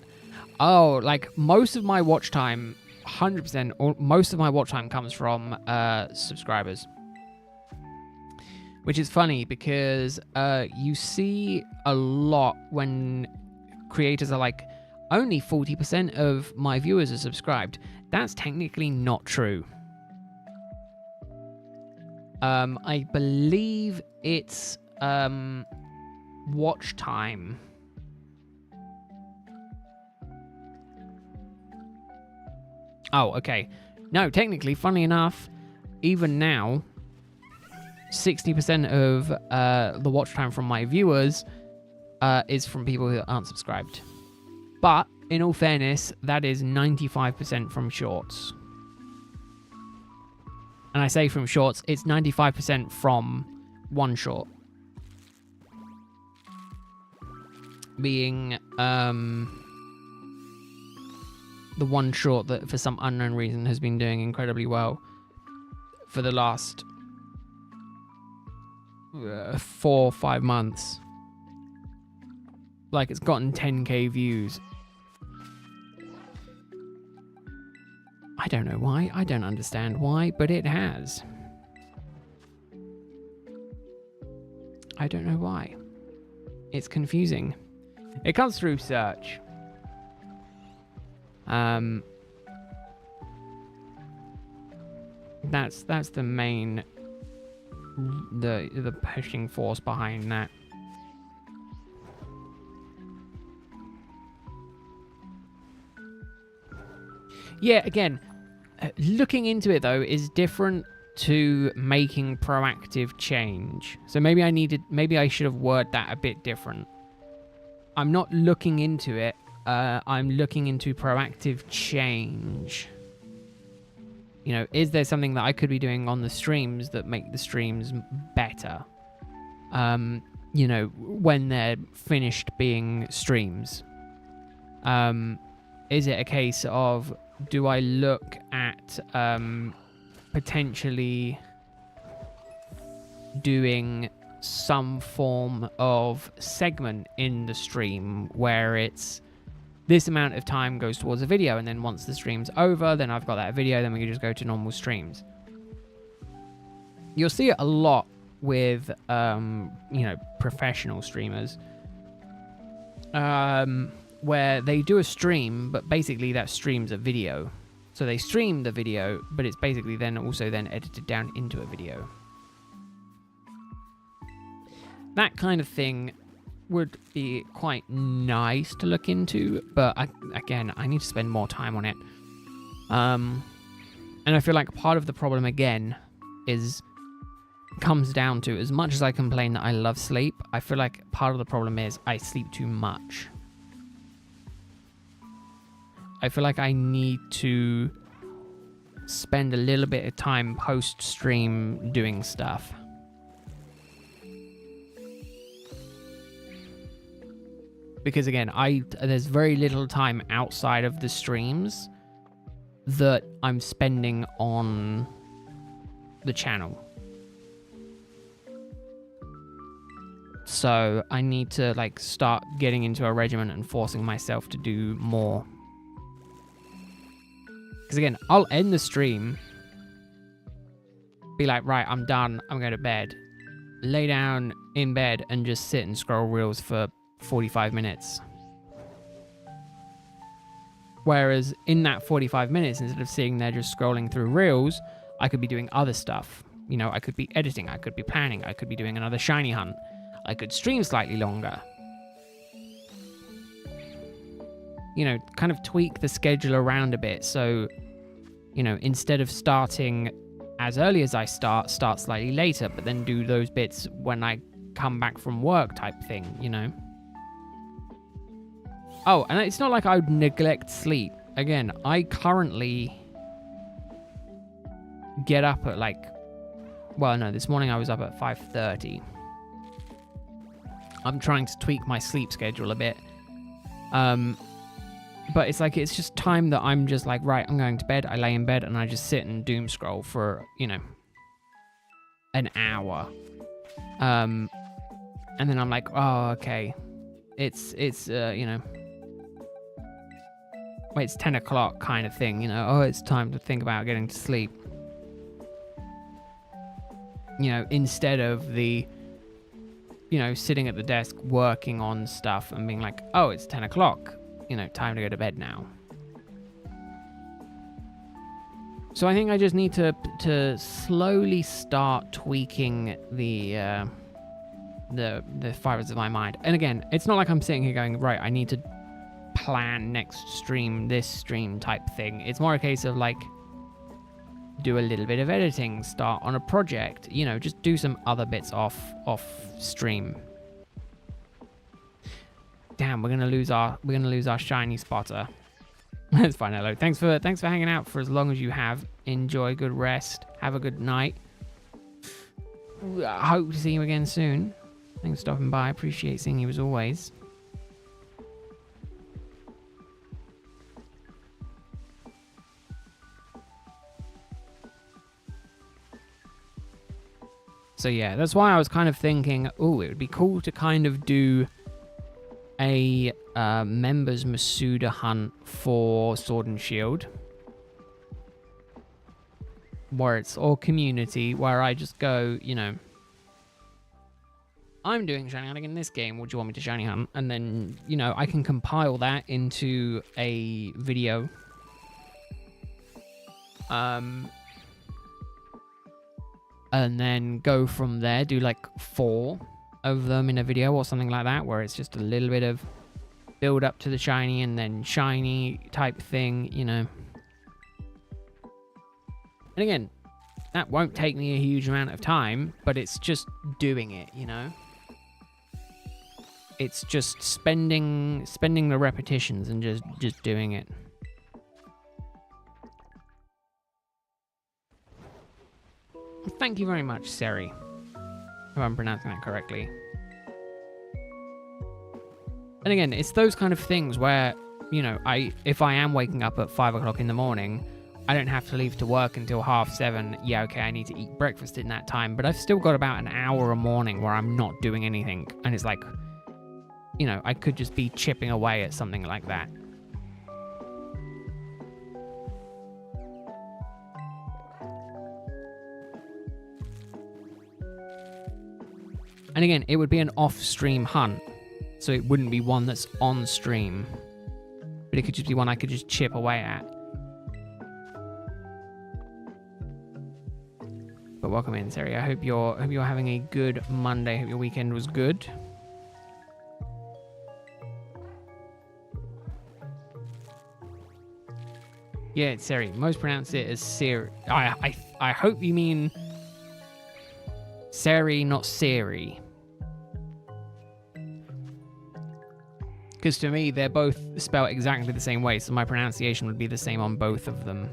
Oh, like most of my watch time, 100%, or most of my watch time comes from subscribers. Which is funny because you see a lot when creators are like, only 40% of my viewers are subscribed. That's technically not true. I believe it's watch time. Oh, okay. No, technically, funnily enough, even now, 60% of the watch time from my viewers is from people who aren't subscribed. But, in all fairness, that is 95% from shorts. And I say from shorts, it's 95% from one short. Being the one short that for some unknown reason has been doing incredibly well for the last 4 or 5 months. Like, it's gotten 10k views. I don't know why. I don't understand why, but it has. I don't know why. It's confusing. It comes through search. That's the main the pushing force behind that. Yeah, again, looking into it though is different to making proactive change. So maybe I should have worded that a bit different. I'm not looking into it. I'm looking into proactive change. You know, is there something that I could be doing on the streams that make the streams better? You know, when they're finished being streams. Is it a case of, do I look at potentially doing some form of segment in the stream where it's this amount of time goes towards a video, and then once the stream's over, then I've got that video, then we can just go to normal streams. You'll see it a lot with, you know, professional streamers. where they do a stream, but basically that stream's a video. So they stream the video, but it's basically then also then edited down into a video. That kind of thing would be quite nice to look into, but again, I need to spend more time on it. And I feel like part of the problem again comes down to, as much as I complain that I love sleep, I feel like part of the problem is I sleep too much. I feel like I need to spend a little bit of time post-stream doing stuff. Because again, there's very little time outside of the streams that I'm spending on the channel. So I need to like start getting into a regimen and forcing myself to do more. Because again, I'll end the stream, be like, right, I'm done, I'm going to bed. Lay down in bed and just sit and scroll reels for 45 minutes. Whereas in that 45 minutes, instead of sitting there just scrolling through reels, I could be doing other stuff. You know, I could be editing, I could be planning, I could be doing another shiny hunt. I could stream slightly longer. You know, kind of tweak the schedule around a bit. So, you know, instead of starting as early as I start slightly later, but then do those bits when I come back from work type thing, you know. Oh, and it's not like I would neglect sleep. Again, I currently get up at like, well, no, this morning I was up at 5:30. I'm trying to tweak my sleep schedule a bit. But it's like, it's just time that I'm just like, right, I'm going to bed. I lay in bed and I just sit and doom scroll for, you know, an hour. And then I'm like, oh, okay. It's you know, wait, it's 10 o'clock kind of thing, you know. Oh, it's time to think about getting to sleep. You know, instead of the, you know, sitting at the desk working on stuff and being like, oh, it's 10 o'clock. You know, time to go to bed now. So I think I just need to slowly start tweaking the fibers of my mind. And again, it's not like I'm sitting here going, right, I need to plan next stream, this stream type thing. It's more a case of like, do a little bit of editing, start on a project, you know, just do some other bits off stream. Damn, we're gonna lose our shiny spotter. That's fine, hello. Thanks for hanging out for as long as you have. Enjoy, good rest, have a good night. I hope to see you again soon. Thanks for stopping by. Appreciate seeing you as always. So yeah, that's why I was kind of thinking, oh, it would be cool to kind of do a members Masuda hunt for Sword and Shield, where it's all community, where I just go, you know, I'm doing shiny hunting in this game, would you want me to shiny hunt? And then, you know, I can compile that into a video. And then go from there, do like 4 of them in a video or something like that, where it's just a little bit of build up to the shiny and then shiny type thing, you know. And again, that won't take me a huge amount of time, but it's just doing it, you know. It's just spending the repetitions and just doing it. Thank you very much, Seri, if I'm pronouncing that correctly. And again, it's those kind of things where, you know, if I am waking up at 5 o'clock in the morning, I don't have to leave to work until 7:30. Yeah, okay, I need to eat breakfast in that time, but I've still got about an hour a morning where I'm not doing anything. And it's like, you know, I could just be chipping away at something like that. And again, it would be an off-stream hunt. So it wouldn't be one that's on stream. But it could just be one I could just chip away at. But welcome in, Sari. I hope you're having a good Monday. Hope your weekend was good. Yeah, it's Sari. Most pronounce it as Siri. I hope you mean Sari, not Siri. Because to me, they're both spelled exactly the same way, so my pronunciation would be the same on both of them.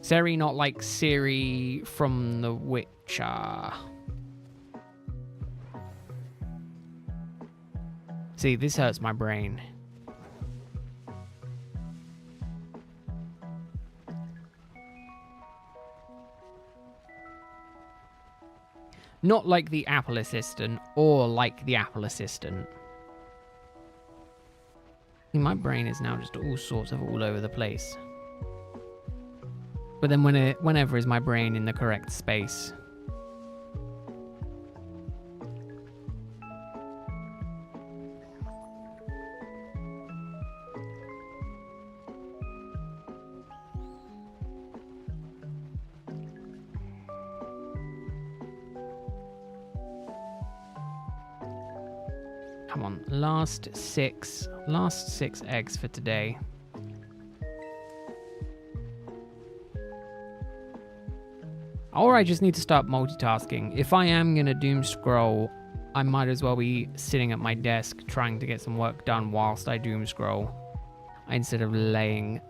Sari, not like Siri from The Witcher. See, this hurts my brain. Not like the Apple Assistant, or like the Apple Assistant. My brain is now just all sorts of all over the place. But then whenever is my brain in the correct space? Come on, last six eggs for today. Or I just need to start multitasking. If I am going to doom scroll, I might as well be sitting at my desk trying to get some work done whilst I doom scroll, instead of laying,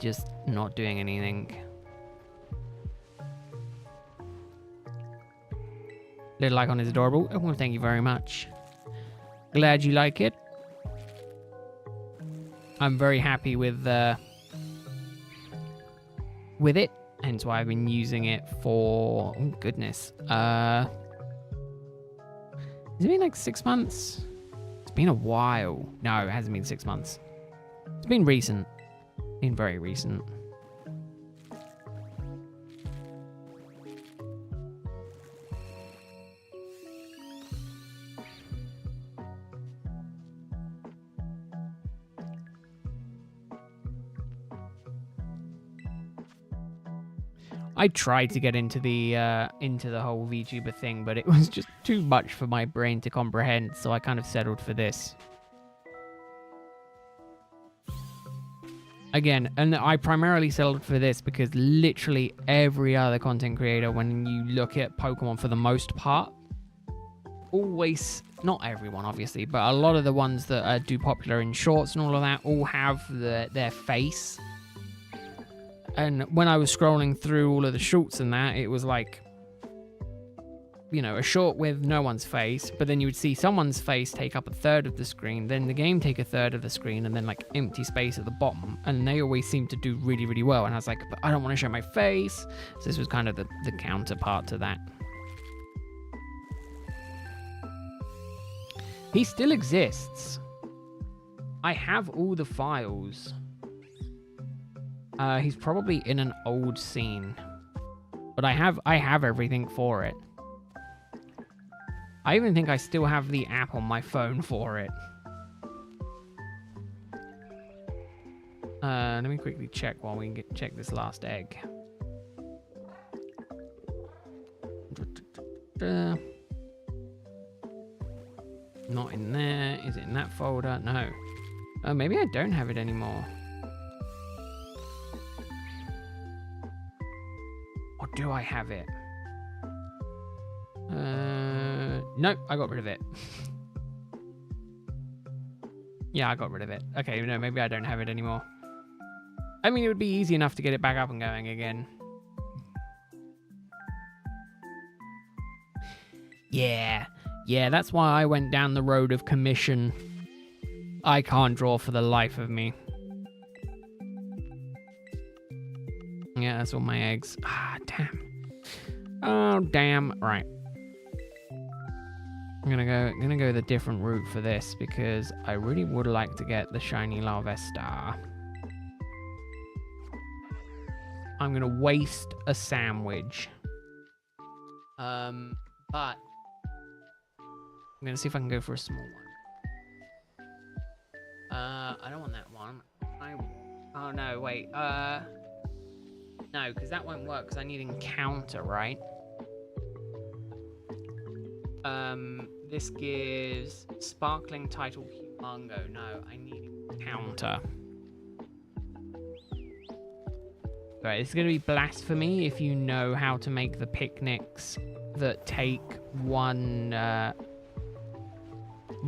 just not doing anything. Little icon is adorable. Oh, well, thank you very much. Glad you like it. I'm very happy with it. Hence why I've been using it for, oh goodness. Has it been like 6 months? It's been a while. No, it hasn't been 6 months. It's been recent. Been very recent. I tried to get into the whole VTuber thing, but it was just too much for my brain to comprehend, so I kind of settled for this. Again, and I primarily settled for this because literally every other content creator, when you look at Pokemon for the most part, always, not everyone obviously, but a lot of the ones that do popular in shorts and all of that all have their face. And when I was scrolling through all of the shorts and that, it was like, you know, a short with no one's face, but then you would see someone's face take up a third of the screen, then the game take a third of the screen, and then like empty space at the bottom. And they always seem to do really, really well. And I was like, but I don't want to show my face. So this was kind of the counterpart to that. He still exists. I have all the files. He's probably in an old scene, but I have everything for it. I even think I still have the app on my phone for it. Let me quickly check while we check this last egg. Not in there. Is it in that folder? No. Maybe I don't have it anymore. Or do I have it? Nope, I got rid of it. Yeah, I got rid of it. Okay, no, maybe I don't have it anymore. I mean, it would be easy enough to get it back up and going again. Yeah, that's why I went down the road of commission. I can't draw for the life of me. Yeah, that's all my eggs. Ah, damn. Oh, damn. Right. I'm gonna go the different route for this because I really would like to get the shiny Larvesta. I'm going to waste a sandwich. But I'm going to see if I can go for a small one. I don't want that one. Oh, no, wait. No, because that won't work, because I need encounter, right? This gives sparkling title humongo. No, I need encounter. Right, it's going to be blasphemy if you know how to make the picnics that take one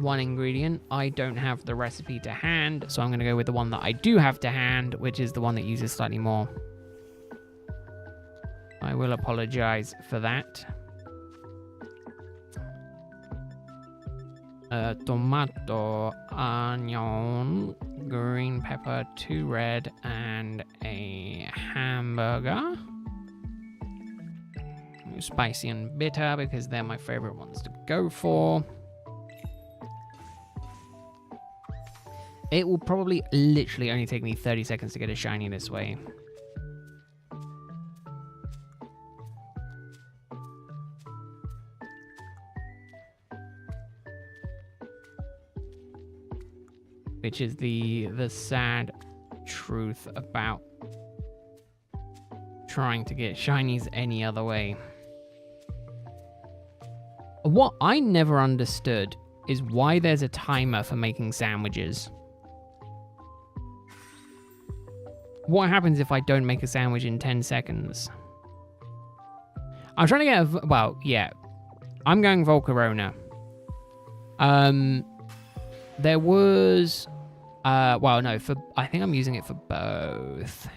ingredient. I don't have the recipe to hand, so I'm going to go with the one that I do have to hand, which is the one that uses slightly more. I will apologize for that. Tomato, onion, green pepper, 2 red, and a hamburger. Spicy and bitter because they're my favorite ones to go for. It will probably literally only take me 30 seconds to get a shiny this way. Which is the sad truth about trying to get shinies any other way. What I never understood is why there's a timer for making sandwiches. What happens if I don't make a sandwich in 10 seconds? I'm trying to get a... Well, yeah. I'm going Volcarona. There was... well, no, I think I'm using it for both.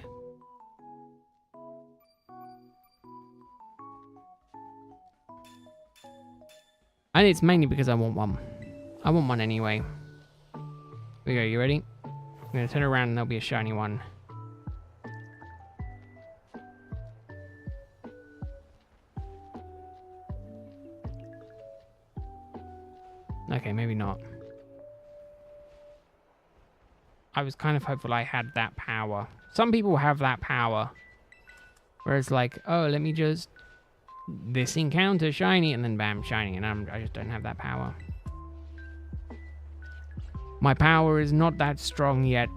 And it's mainly because I want one. I want one anyway. Here we go, you ready? I'm going to turn around and there'll be a shiny one. Okay, maybe not. I was kind of hopeful I had that power. Some people have that power. Whereas like, oh, let me just... This encounter shiny, and then bam, shiny. And I just don't have that power. My power is not that strong yet.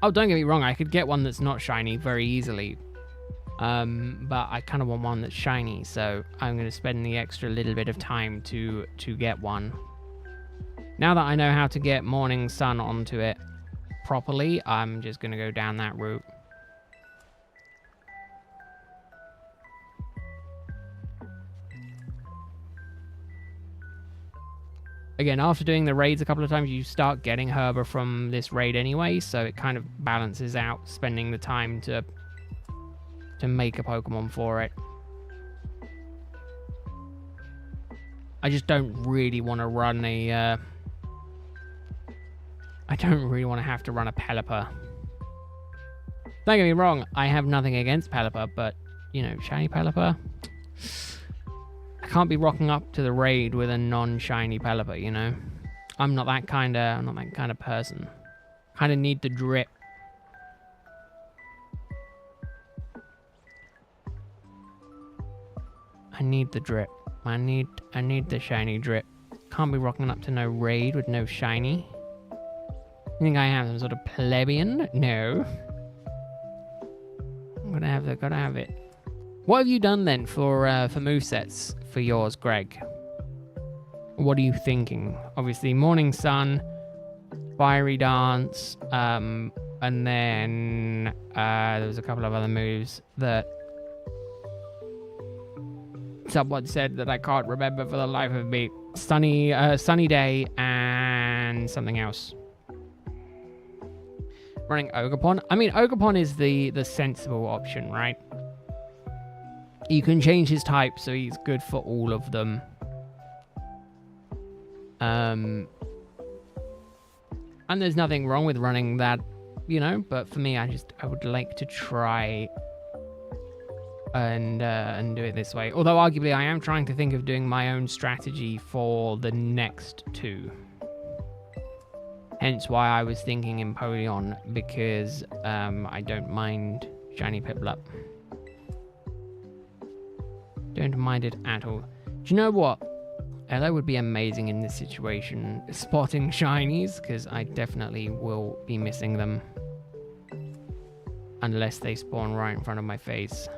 Oh, don't get me wrong. I could get one that's not shiny very easily. But I kind of want one that's shiny. So I'm going to spend the extra little bit of time to get one. Now that I know how to get Morning Sun onto it properly, I'm just going to go down that route. Again, after doing the raids a couple of times, you start getting Herber from this raid anyway, so it kind of balances out spending the time to make a Pokemon for it. I just don't really want to run a... I don't really want to have to run a Pelipper. Don't get me wrong, I have nothing against Pelipper, but, you know, shiny Pelipper... I can't be rocking up to the raid with a non-shiny Pelipper, you know? I'm not that kind of person. Kind of need the drip. I need the drip. I need the shiny drip. Can't be rocking up to no raid with no shiny. You think I am some sort of plebeian? No. I'm gonna have it. What have you done then for movesets for yours, Greg? What are you thinking? Obviously, Morning Sun, Fiery Dance, and then there was a couple of other moves that someone said that I can't remember for the life of me. Sunny Day and something else. Running Ogerpon. I mean, Ogerpon is the sensible option, right? You can change his type, so he's good for all of them. And there's nothing wrong with running that, you know. But for me, I would like to try and do it this way. Although arguably, I am trying to think of doing my own strategy for the next two. Hence why I was thinking Empoleon, because I don't mind shiny Piplup. Don't mind it at all. Do you know what? Ella would be amazing in this situation, spotting shinies, because I definitely will be missing them. Unless they spawn right in front of my face.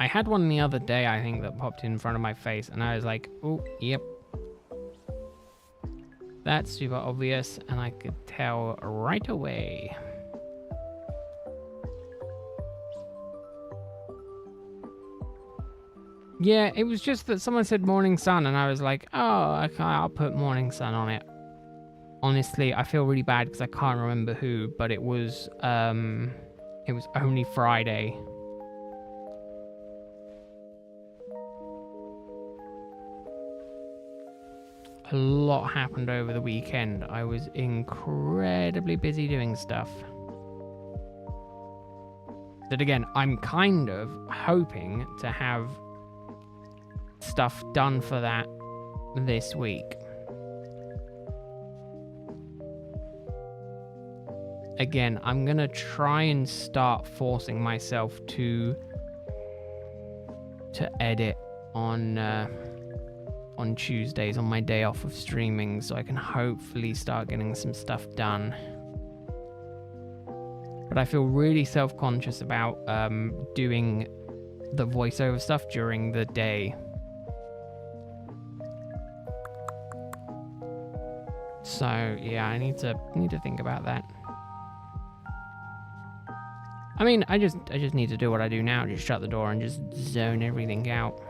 I had one the other day, I think, that popped in front of my face, and I was like, oh, yep. That's super obvious, and I could tell right away. Yeah, it was just that someone said Morning Sun, and I was like, oh, okay, I'll put Morning Sun on it. Honestly, I feel really bad because I can't remember who, but it was only Friday. A lot happened over the weekend. I was incredibly busy doing stuff. But again, I'm kind of hoping to have stuff done for that this week. Again, I'm going to try and start forcing myself to edit on Tuesdays, on my day off of streaming, so I can hopefully start getting some stuff done. But I feel really self-conscious about doing the voiceover stuff during the day. So yeah, I need to think about that. I mean, I just need to do what I do now, just shut the door and just zone everything out.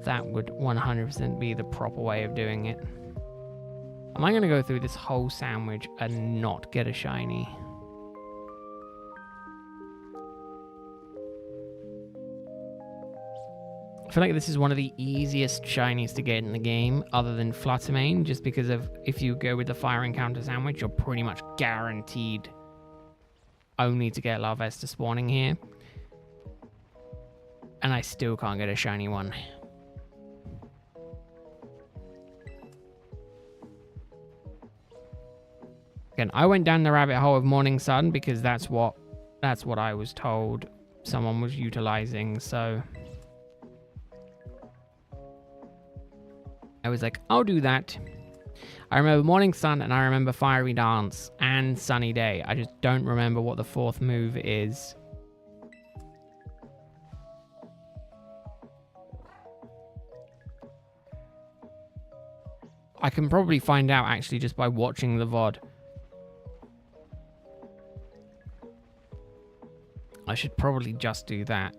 That would 100% be the proper way of doing it. Am I going to go through this whole sandwich and not get a shiny? I feel like this is one of the easiest shinies to get in the game, other than Fluttermane, just because of if you go with the Fire Encounter sandwich, you're pretty much guaranteed only to get Larvesta spawning here. And I still can't get a shiny one. Again, I went down the rabbit hole of Morning Sun because that's what I was told someone was utilizing, so I was like, I'll do that. I remember Morning Sun and I remember Fiery Dance and Sunny Day. I just don't remember what the fourth move is. I can probably find out actually just by watching the VOD. I should probably just do that.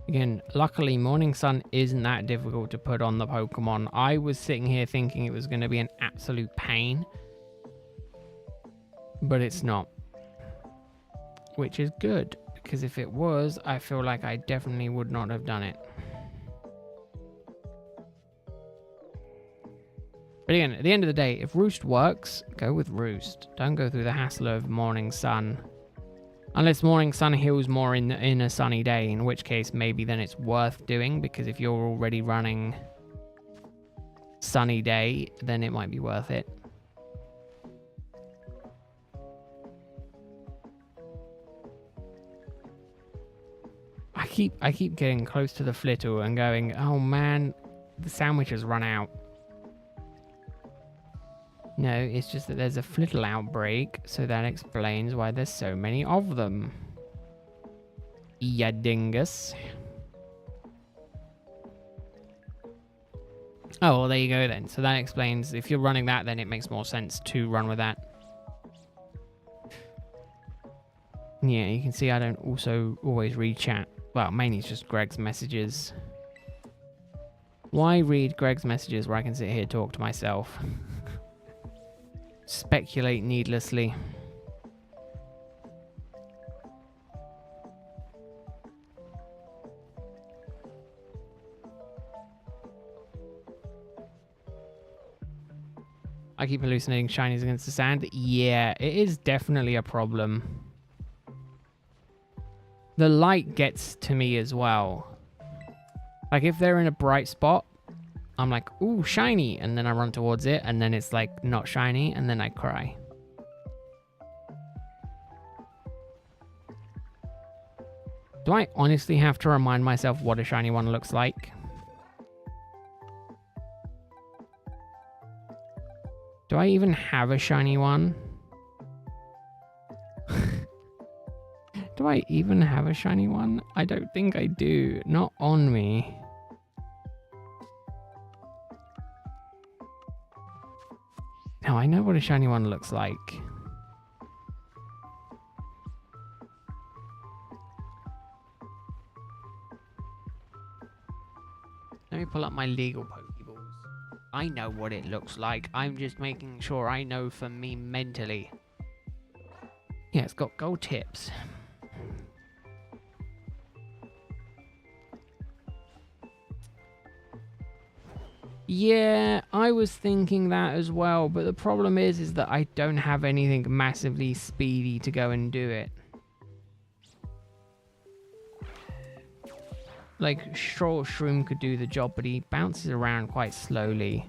Again, luckily Morning Sun isn't that difficult to put on the Pokemon. I was sitting here thinking it was going to be an absolute pain, but it's not. Which is good, because if it was, I feel like I definitely would not have done it. But again, at the end of the day, if Roost works, go with Roost. Don't go through the hassle of Morning Sun. Unless Morning Sun heals more in a sunny day, in which case maybe then it's worth doing, because if you're already running Sunny Day, then it might be worth it. I keep getting close to the Flittle and going, oh man, the sandwich has run out. No, it's just that there's a Flittle outbreak, so that explains why there's so many of them. Ya dingus. Oh, well, there you go then. So that explains, if you're running that, then it makes more sense to run with that. Yeah, you can see I don't also always read chat. Well, mainly it's just Greg's messages. Why read Greg's messages where I can sit here and talk to myself? speculate needlessly. I keep hallucinating shinies against the sand. Yeah, it is definitely a problem. The light gets to me as well. Like if they're in a bright spot, I'm like, ooh, shiny. And then I run towards it and then it's like not shiny and then I cry. Do I honestly have to remind myself what a shiny one looks like? Do I even have a shiny one? Do I even have a shiny one? I don't think I do. Not on me. No, I know what a shiny one looks like. Let me pull up my legal Pokeballs. I know what it looks like. I'm just making sure I know for me mentally. Yeah, it's got gold tips. Yeah, I was thinking that as well, but the problem is that I don't have anything massively speedy to go and do it. Like, sure, Shroom could do the job, but he bounces around quite slowly.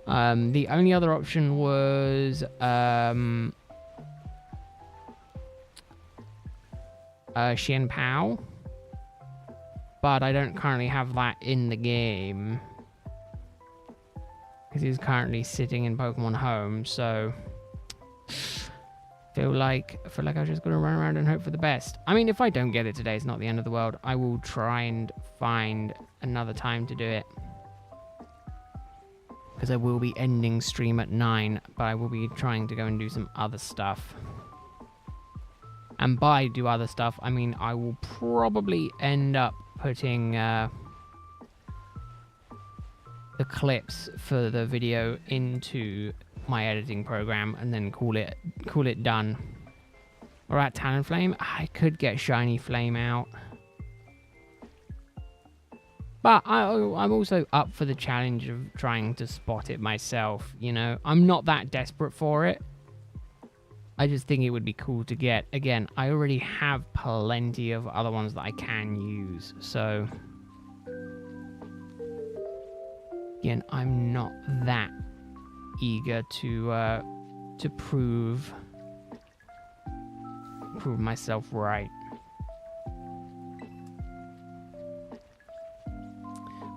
The only other option was Xian Pao, but I don't currently have that in the game because he's currently sitting in Pokemon Home. So I feel like I've just got to run around and hope for the best. I mean, if I don't get it today, it's not the end of the world. I will try and find another time to do it, because I will be ending stream at 9, but I will be trying to go and do some other stuff. And by do other stuff, I mean I will probably end up putting the clips for the video into my editing program and then call it done. Or at Talonflame, I could get Shiny Flame out. But I'm also up for the challenge of trying to spot it myself, you know? I'm not that desperate for it. I just think it would be cool to get. Again, I already have plenty of other ones that I can use, so... Again, I'm not that eager to prove myself right.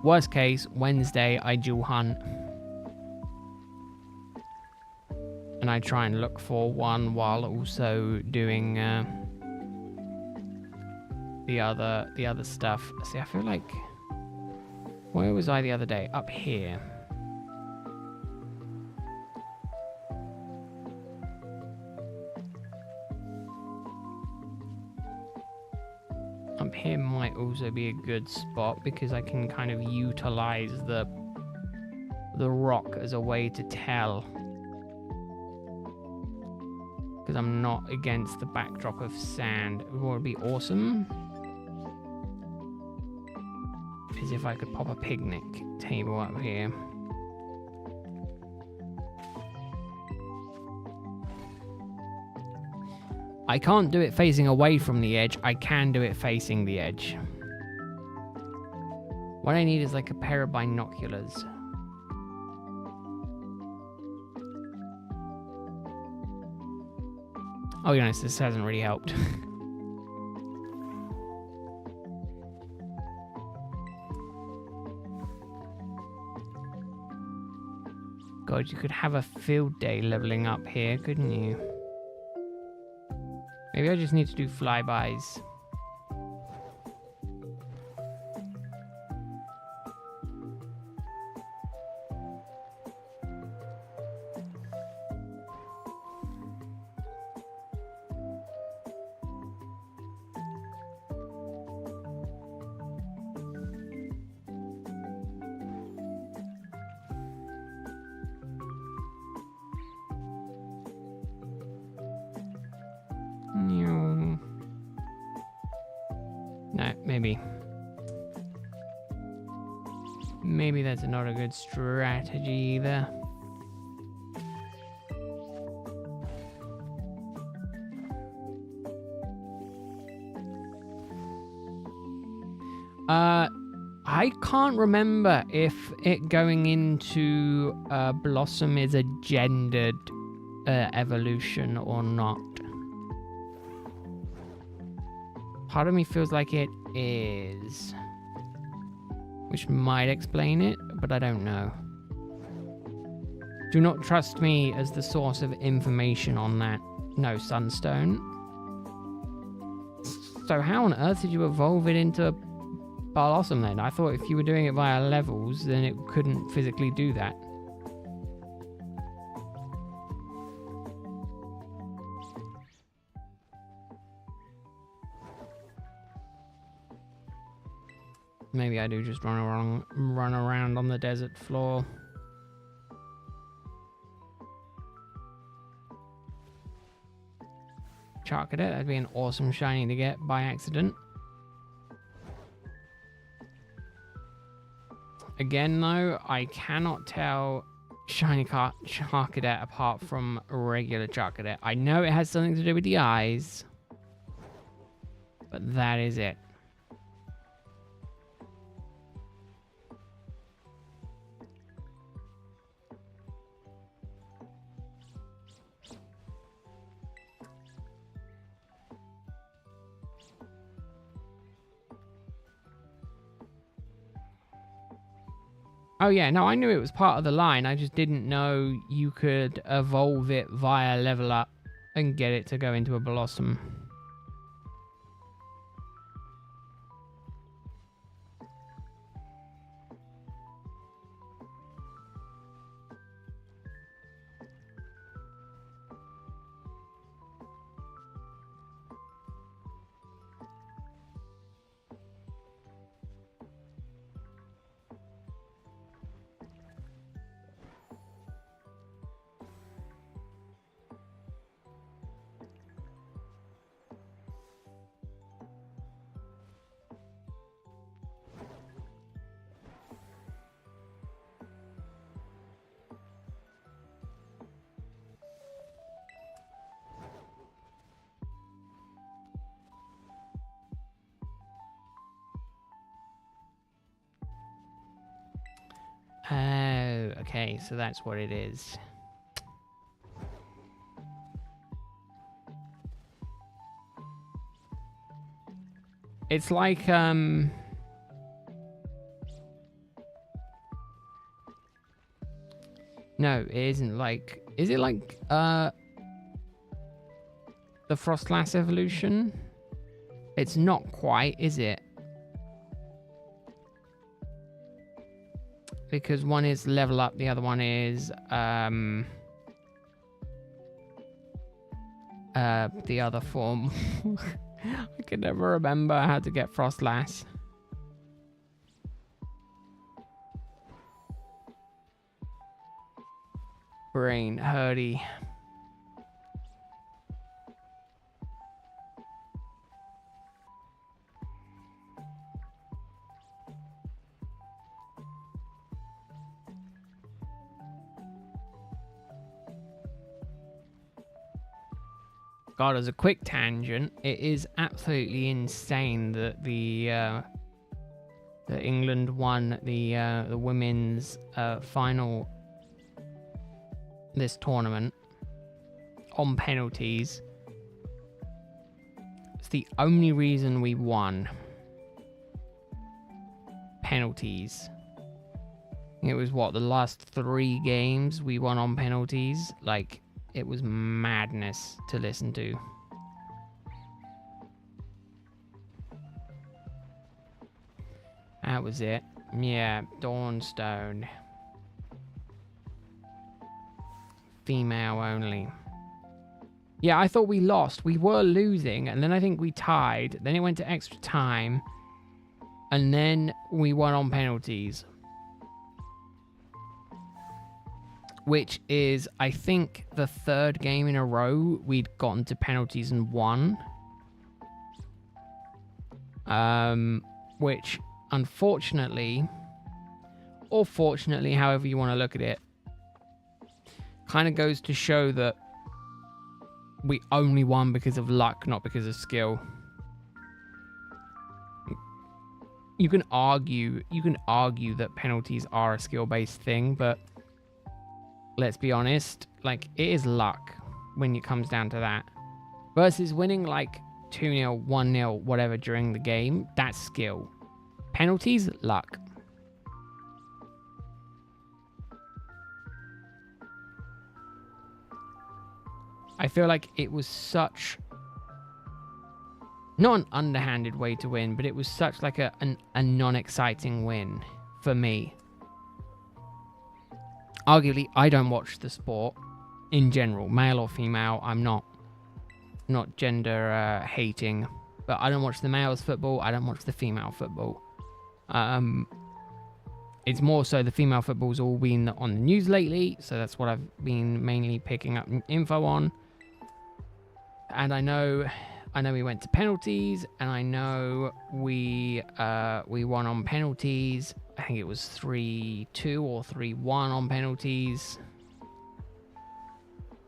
Worst case, Wednesday I dual hunt. And I try and look for one while also doing the other stuff. See, I feel like... Where was I the other day? Up here. Up here might also be a good spot because I can kind of utilize the rock as a way to tell. Because I'm not against the backdrop of sand. It would be awesome is if I could pop a picnic table up here. I can't do it facing away from the edge. I can do it facing the edge. What I need is like a pair of binoculars. I'll be honest, this hasn't really helped. God, you could have a field day leveling up here, couldn't you? Maybe I just need to do flybys. maybe. Maybe that's not a good strategy either. I can't remember if it going into Blossom is a gendered evolution or not. Part of me feels like it is, which might explain it, but I don't know. Do not trust me as the source of information on that. No, Sunstone. So how on earth did you evolve it into Blossom then? I thought if you were doing it via levels, then it couldn't physically do that. Maybe I do just run around on the desert floor. Charcadet, that'd be an awesome shiny to get by accident. Again, though, I cannot tell shiny Charcadet apart from regular Charcadet. I know it has something to do with the eyes, but that is it. Oh yeah, no, I knew it was part of the line. I just didn't know you could evolve it via level up and get it to go into a Blossom. Oh, okay, so that's what it is. It's like, no, it isn't like, is it like, the Frostlass evolution? It's not quite, is it? Because one is level up, the other one is the other form. I can never remember how to get Frostlass. Brain hurdy. God, as a quick tangent, it is absolutely insane that that England won the women's final this tournament on penalties. It's the only reason we won. Penalties. It was what, the last 3 games we won on penalties? Like, it was madness to listen to. That was it. Yeah, Dawnstone. Female only. Yeah, I thought we lost. We were losing, and then I think we tied. Then it went to extra time, and then we won on penalties. Which is, I think, the 3rd game in a row we'd gotten to penalties and won. which unfortunately, or fortunately, however you want to look at it, kind of goes to show that we only won because of luck, not because of skill. You can argue that penalties are a skill-based thing, but let's be honest, like, it is luck when it comes down to that. Versus winning like 2-0, 1-0, whatever during the game, that's skill. Penalties, luck. I feel like it was such, not an underhanded way to win, but it was such like a non-exciting win for me. Arguably, I don't watch the sport in general, male or female. I'm not gender hating, but I don't watch the males football. I don't watch the female football. It's more so the female football's all been on the news lately, so that's what I've been mainly picking up info on. And I know we went to penalties, and I know we won on penalties. I think it was 3-2 or 3-1 on penalties.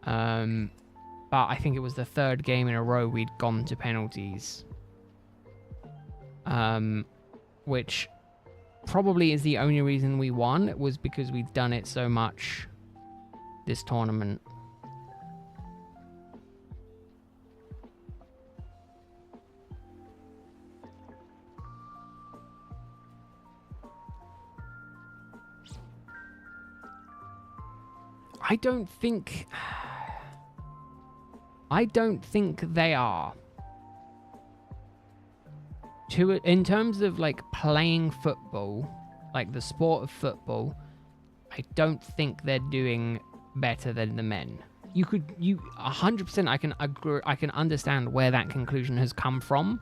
But I think it was the third game in a row we'd gone to penalties. Which probably is the only reason we won. It was because we'd done it so much this tournament. I don't think they are. In terms of like playing football, like the sport of football, I don't think they're doing better than the men. You 100%, I can agree, I can understand where that conclusion has come from.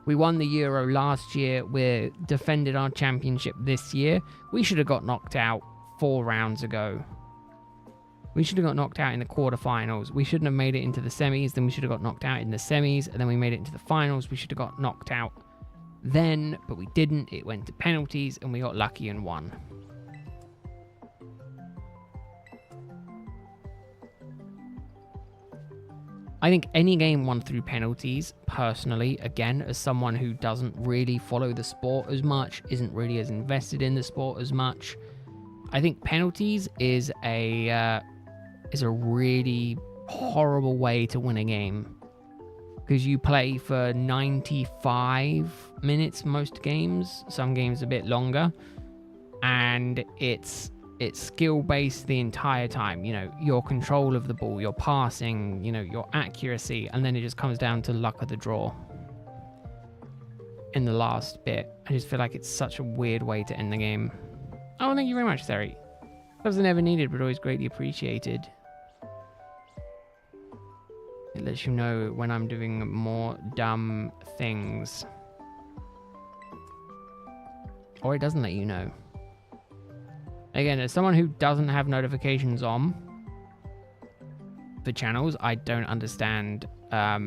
We won the Euro last year, we defended our championship this year. We should have got knocked out 4 rounds ago. We should have got knocked out in the quarterfinals. We shouldn't have made it into the semis. Then we should have got knocked out in the semis. And then we made it into the finals. We should have got knocked out then, but we didn't. It went to penalties, and we got lucky and won. I think any game won through penalties, personally, again, as someone who doesn't really follow the sport as much, isn't really as invested in the sport as much, I think penalties is a really horrible way to win a game, because you play for 95 minutes most games, some games a bit longer, and it's skill based the entire time. You know, your control of the ball, your passing, you know, your accuracy, and then it just comes down to luck of the draw in the last bit. I just feel like it's such a weird way to end the game. Oh, thank you very much, Sari. Gloves are never needed, but always greatly appreciated. It lets you know when I'm doing more dumb things. Or it doesn't let you know. Again, as someone who doesn't have notifications on for channels, I don't understand. I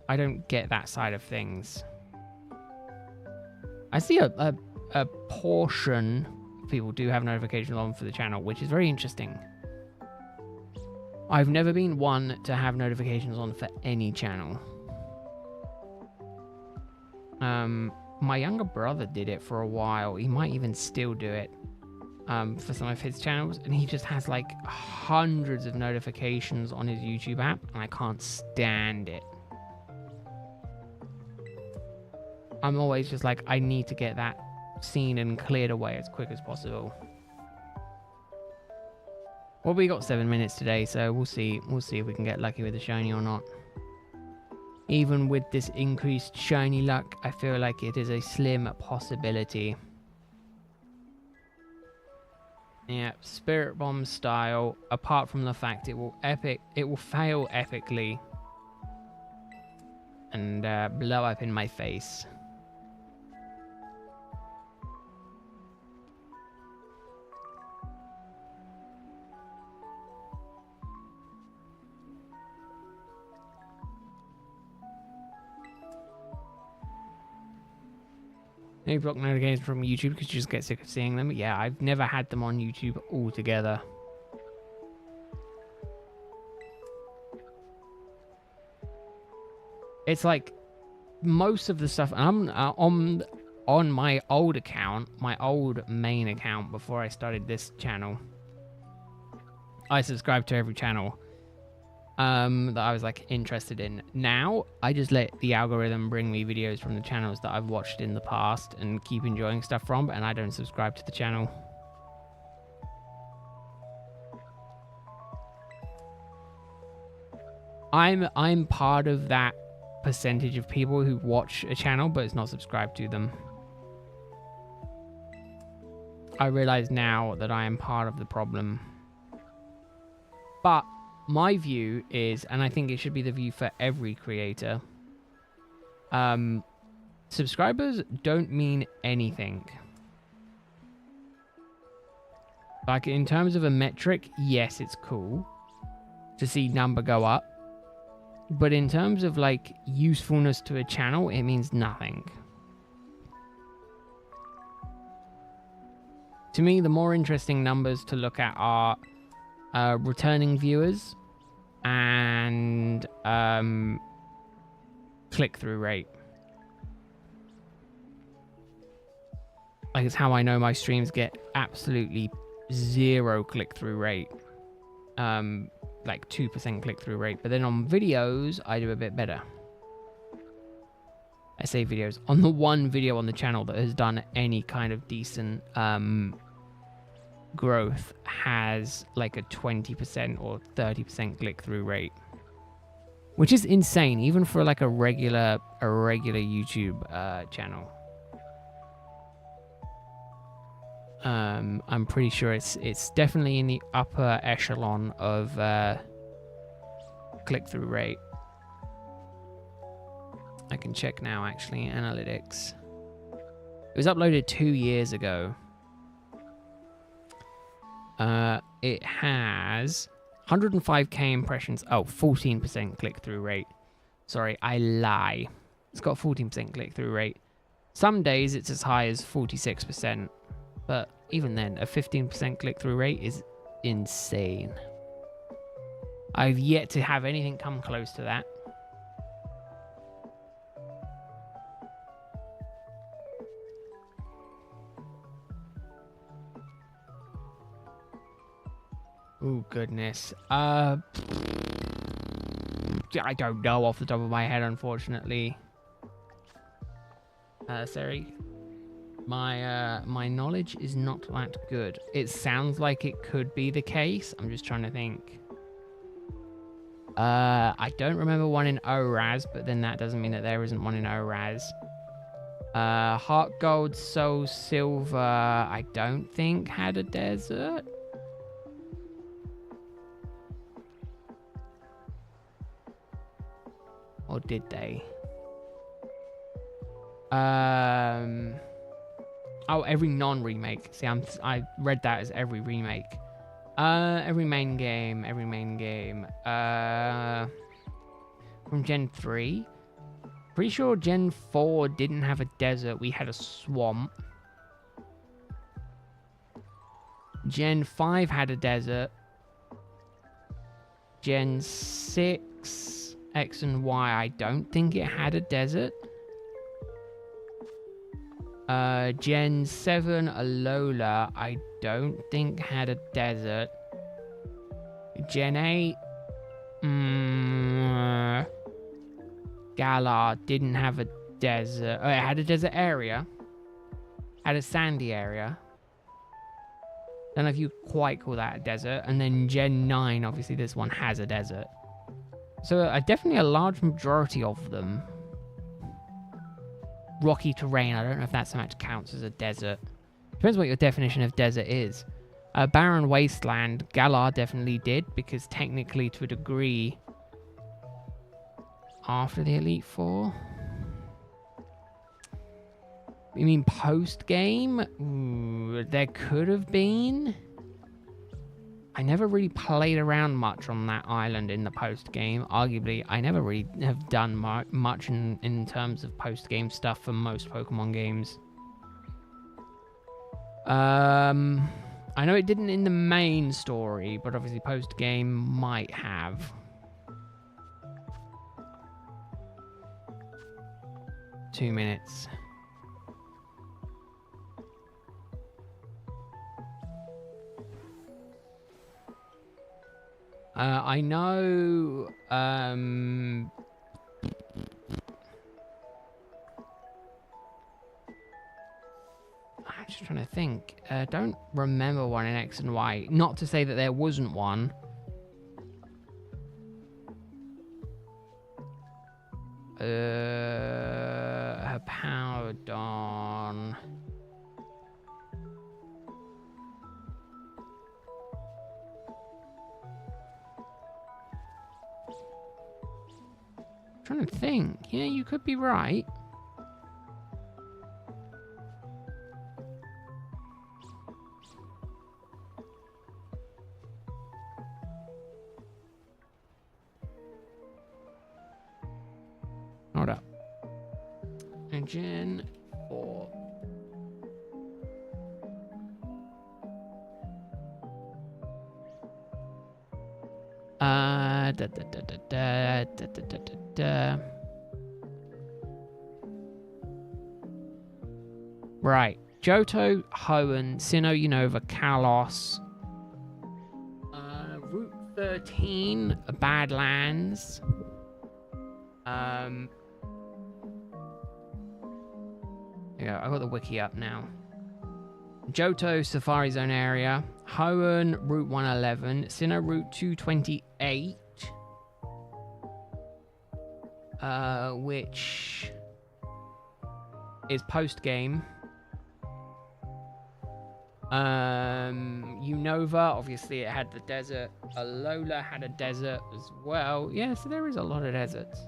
don't get that side of things. I see a portion of people do have notifications on for the channel, which is very interesting. I've never been one to have notifications on for any channel. My younger brother did it for a while. He might even still do it for some of his channels, and he just has like hundreds of notifications on his YouTube app, and I can't stand it. I'm always just like, I need to get that seen and cleared away as quick as possible. Well, we got 7 minutes today, so we'll see if we can get lucky with the shiny or not. Even with this increased shiny luck, I feel like it is a slim possibility. Yeah, Spirit Bomb style, apart from the fact it will fail epically and blow up in my face. Maybe block notifications from YouTube because you just get sick of seeing them. Yeah, I've never had them on YouTube altogether. It's like most of the stuff I'm on my old account, my old main account before I started this channel. I subscribed to every channel that I was like interested in. Now I just let the algorithm bring me videos from the channels that I've watched in the past and keep enjoying stuff from, and I don't subscribe to the channel. I'm part of that percentage of people who watch a channel but is not subscribed to them. I realize now that I am part of the problem. But my view is, and I think it should be the view for every creator, subscribers don't mean anything. Like, in terms of a metric, yes, it's cool to see number go up. But in terms of, like, usefulness to a channel, it means nothing. To me, the more interesting numbers to look at are returning viewers and click-through rate. Like, it's how I know my streams get absolutely zero click-through rate. Like 2% click-through rate. But then on videos, I do a bit better. I say videos. On the one video on the channel that has done any kind of decent growth has like a 20% or 30% click-through rate, which is insane even for like a regular YouTube channel. I'm pretty sure it's definitely in the upper echelon of click-through rate. I can check now, actually. Analytics. It was uploaded 2 years ago. It has 105k impressions. Oh, 14% click-through rate. Sorry, I lie. It's got 14% click-through rate. Some days it's as high as 46%. But even then, a 15% click-through rate is insane. I've yet to have anything come close to that. Oh, goodness. I don't know off the top of my head, unfortunately. Sorry. My knowledge is not that good. It sounds like it could be the case. I'm just trying to think. I don't remember one in ORAS, but then that doesn't mean that there isn't one in ORAS. Heart Gold, Soul Silver, I don't think had a desert. Or did they? Oh, every non-remake. See, I read that as every remake. Every main game. From Gen 3. Pretty sure Gen 4 didn't have a desert. We had a swamp. Gen 5 had a desert. Gen 6, X and Y, I don't think it had a desert. Gen 7 Alola, I don't think had a desert. Gen 8 Galar didn't have a desert. Oh, it had a desert area. Had a sandy area. Don't know if you quite call that a desert. And then Gen 9, obviously this one has a desert. So definitely a large majority of them. Rocky terrain, I don't know if that so much counts as a desert. Depends what your definition of desert is. Barren wasteland, Galar definitely did, because technically to a degree after the Elite Four. You mean post-game? There could have been. I never really played around much on that island in the post-game. Arguably, I never really have done much in terms of post-game stuff for most Pokemon games. I know it didn't in the main story, but obviously post-game might have. Two minutes. I know, I'm just trying to think. Don't remember one in X and Y. Not to say that there wasn't one. Her power dawn. Trying to think. Yeah, you could be right. Hold up. Engine 4. Right. Johto, Hoenn, Sinnoh, Unova, Kalos. Route 13, Badlands. Yeah, I got the wiki up now. Johto, Safari Zone area. Hoenn, Route 111. Sinnoh, Route 228. Which is post-game. Unova, obviously it had the desert. Alola had a desert as well. Yeah, so there is a lot of deserts.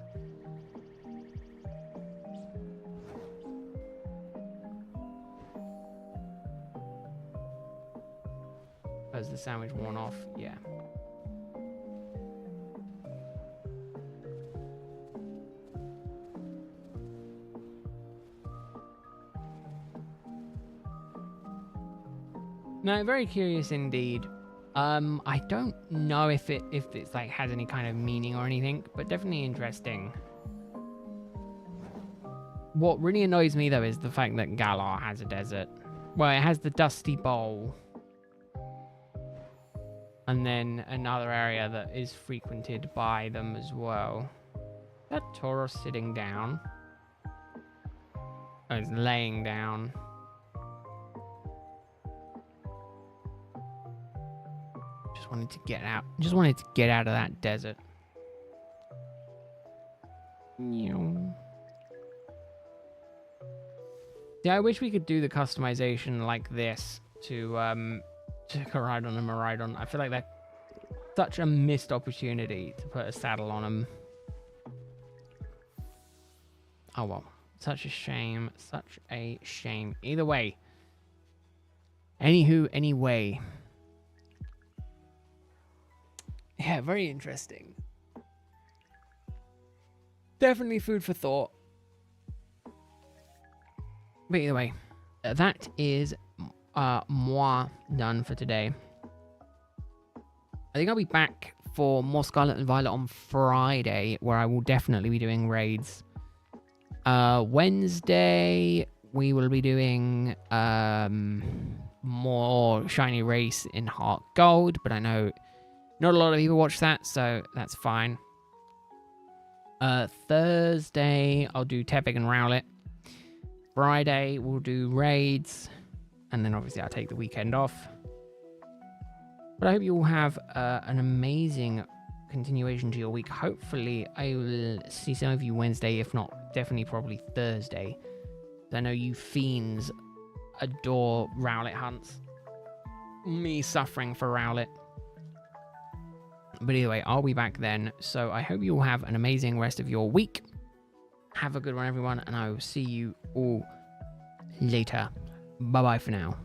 Has the sandwich worn off? Yeah. No, very curious indeed. I don't know if it's like has any kind of meaning or anything, but definitely interesting. What really annoys me though is the fact that Galar has a desert. Well, it has the Dusty Bowl. And then another area that is frequented by them as well. Is that Tauros sitting down? Oh, it's laying down. Just wanted to get out. Just wanted to get out of that desert. Yeah, I wish we could do the customization like this to Koraidon and Miraidon. I feel like that's such a missed opportunity to put a saddle on them. Oh well, such a shame. Such a shame. Either way. Anywho, anyway. Yeah, very interesting. Definitely food for thought. But either way, that is moi done for today. I think I'll be back for more Scarlet and Violet on Friday, where I will definitely be doing raids. Wednesday, we will be doing more Shiny Race in Heart Gold, but I know not a lot of people watch that, so that's fine. Thursday, I'll do Tepig and Rowlet. Friday, we'll do raids. And then obviously I'll take the weekend off. But I hope you all have an amazing continuation to your week. Hopefully I will see some of you Wednesday, if not definitely probably Thursday. I know you fiends adore Rowlet hunts. Me suffering for Rowlet. But either way, I'll be back then. So I hope you all have an amazing rest of your week. Have a good one, everyone. And I will see you all later. Bye-bye for now.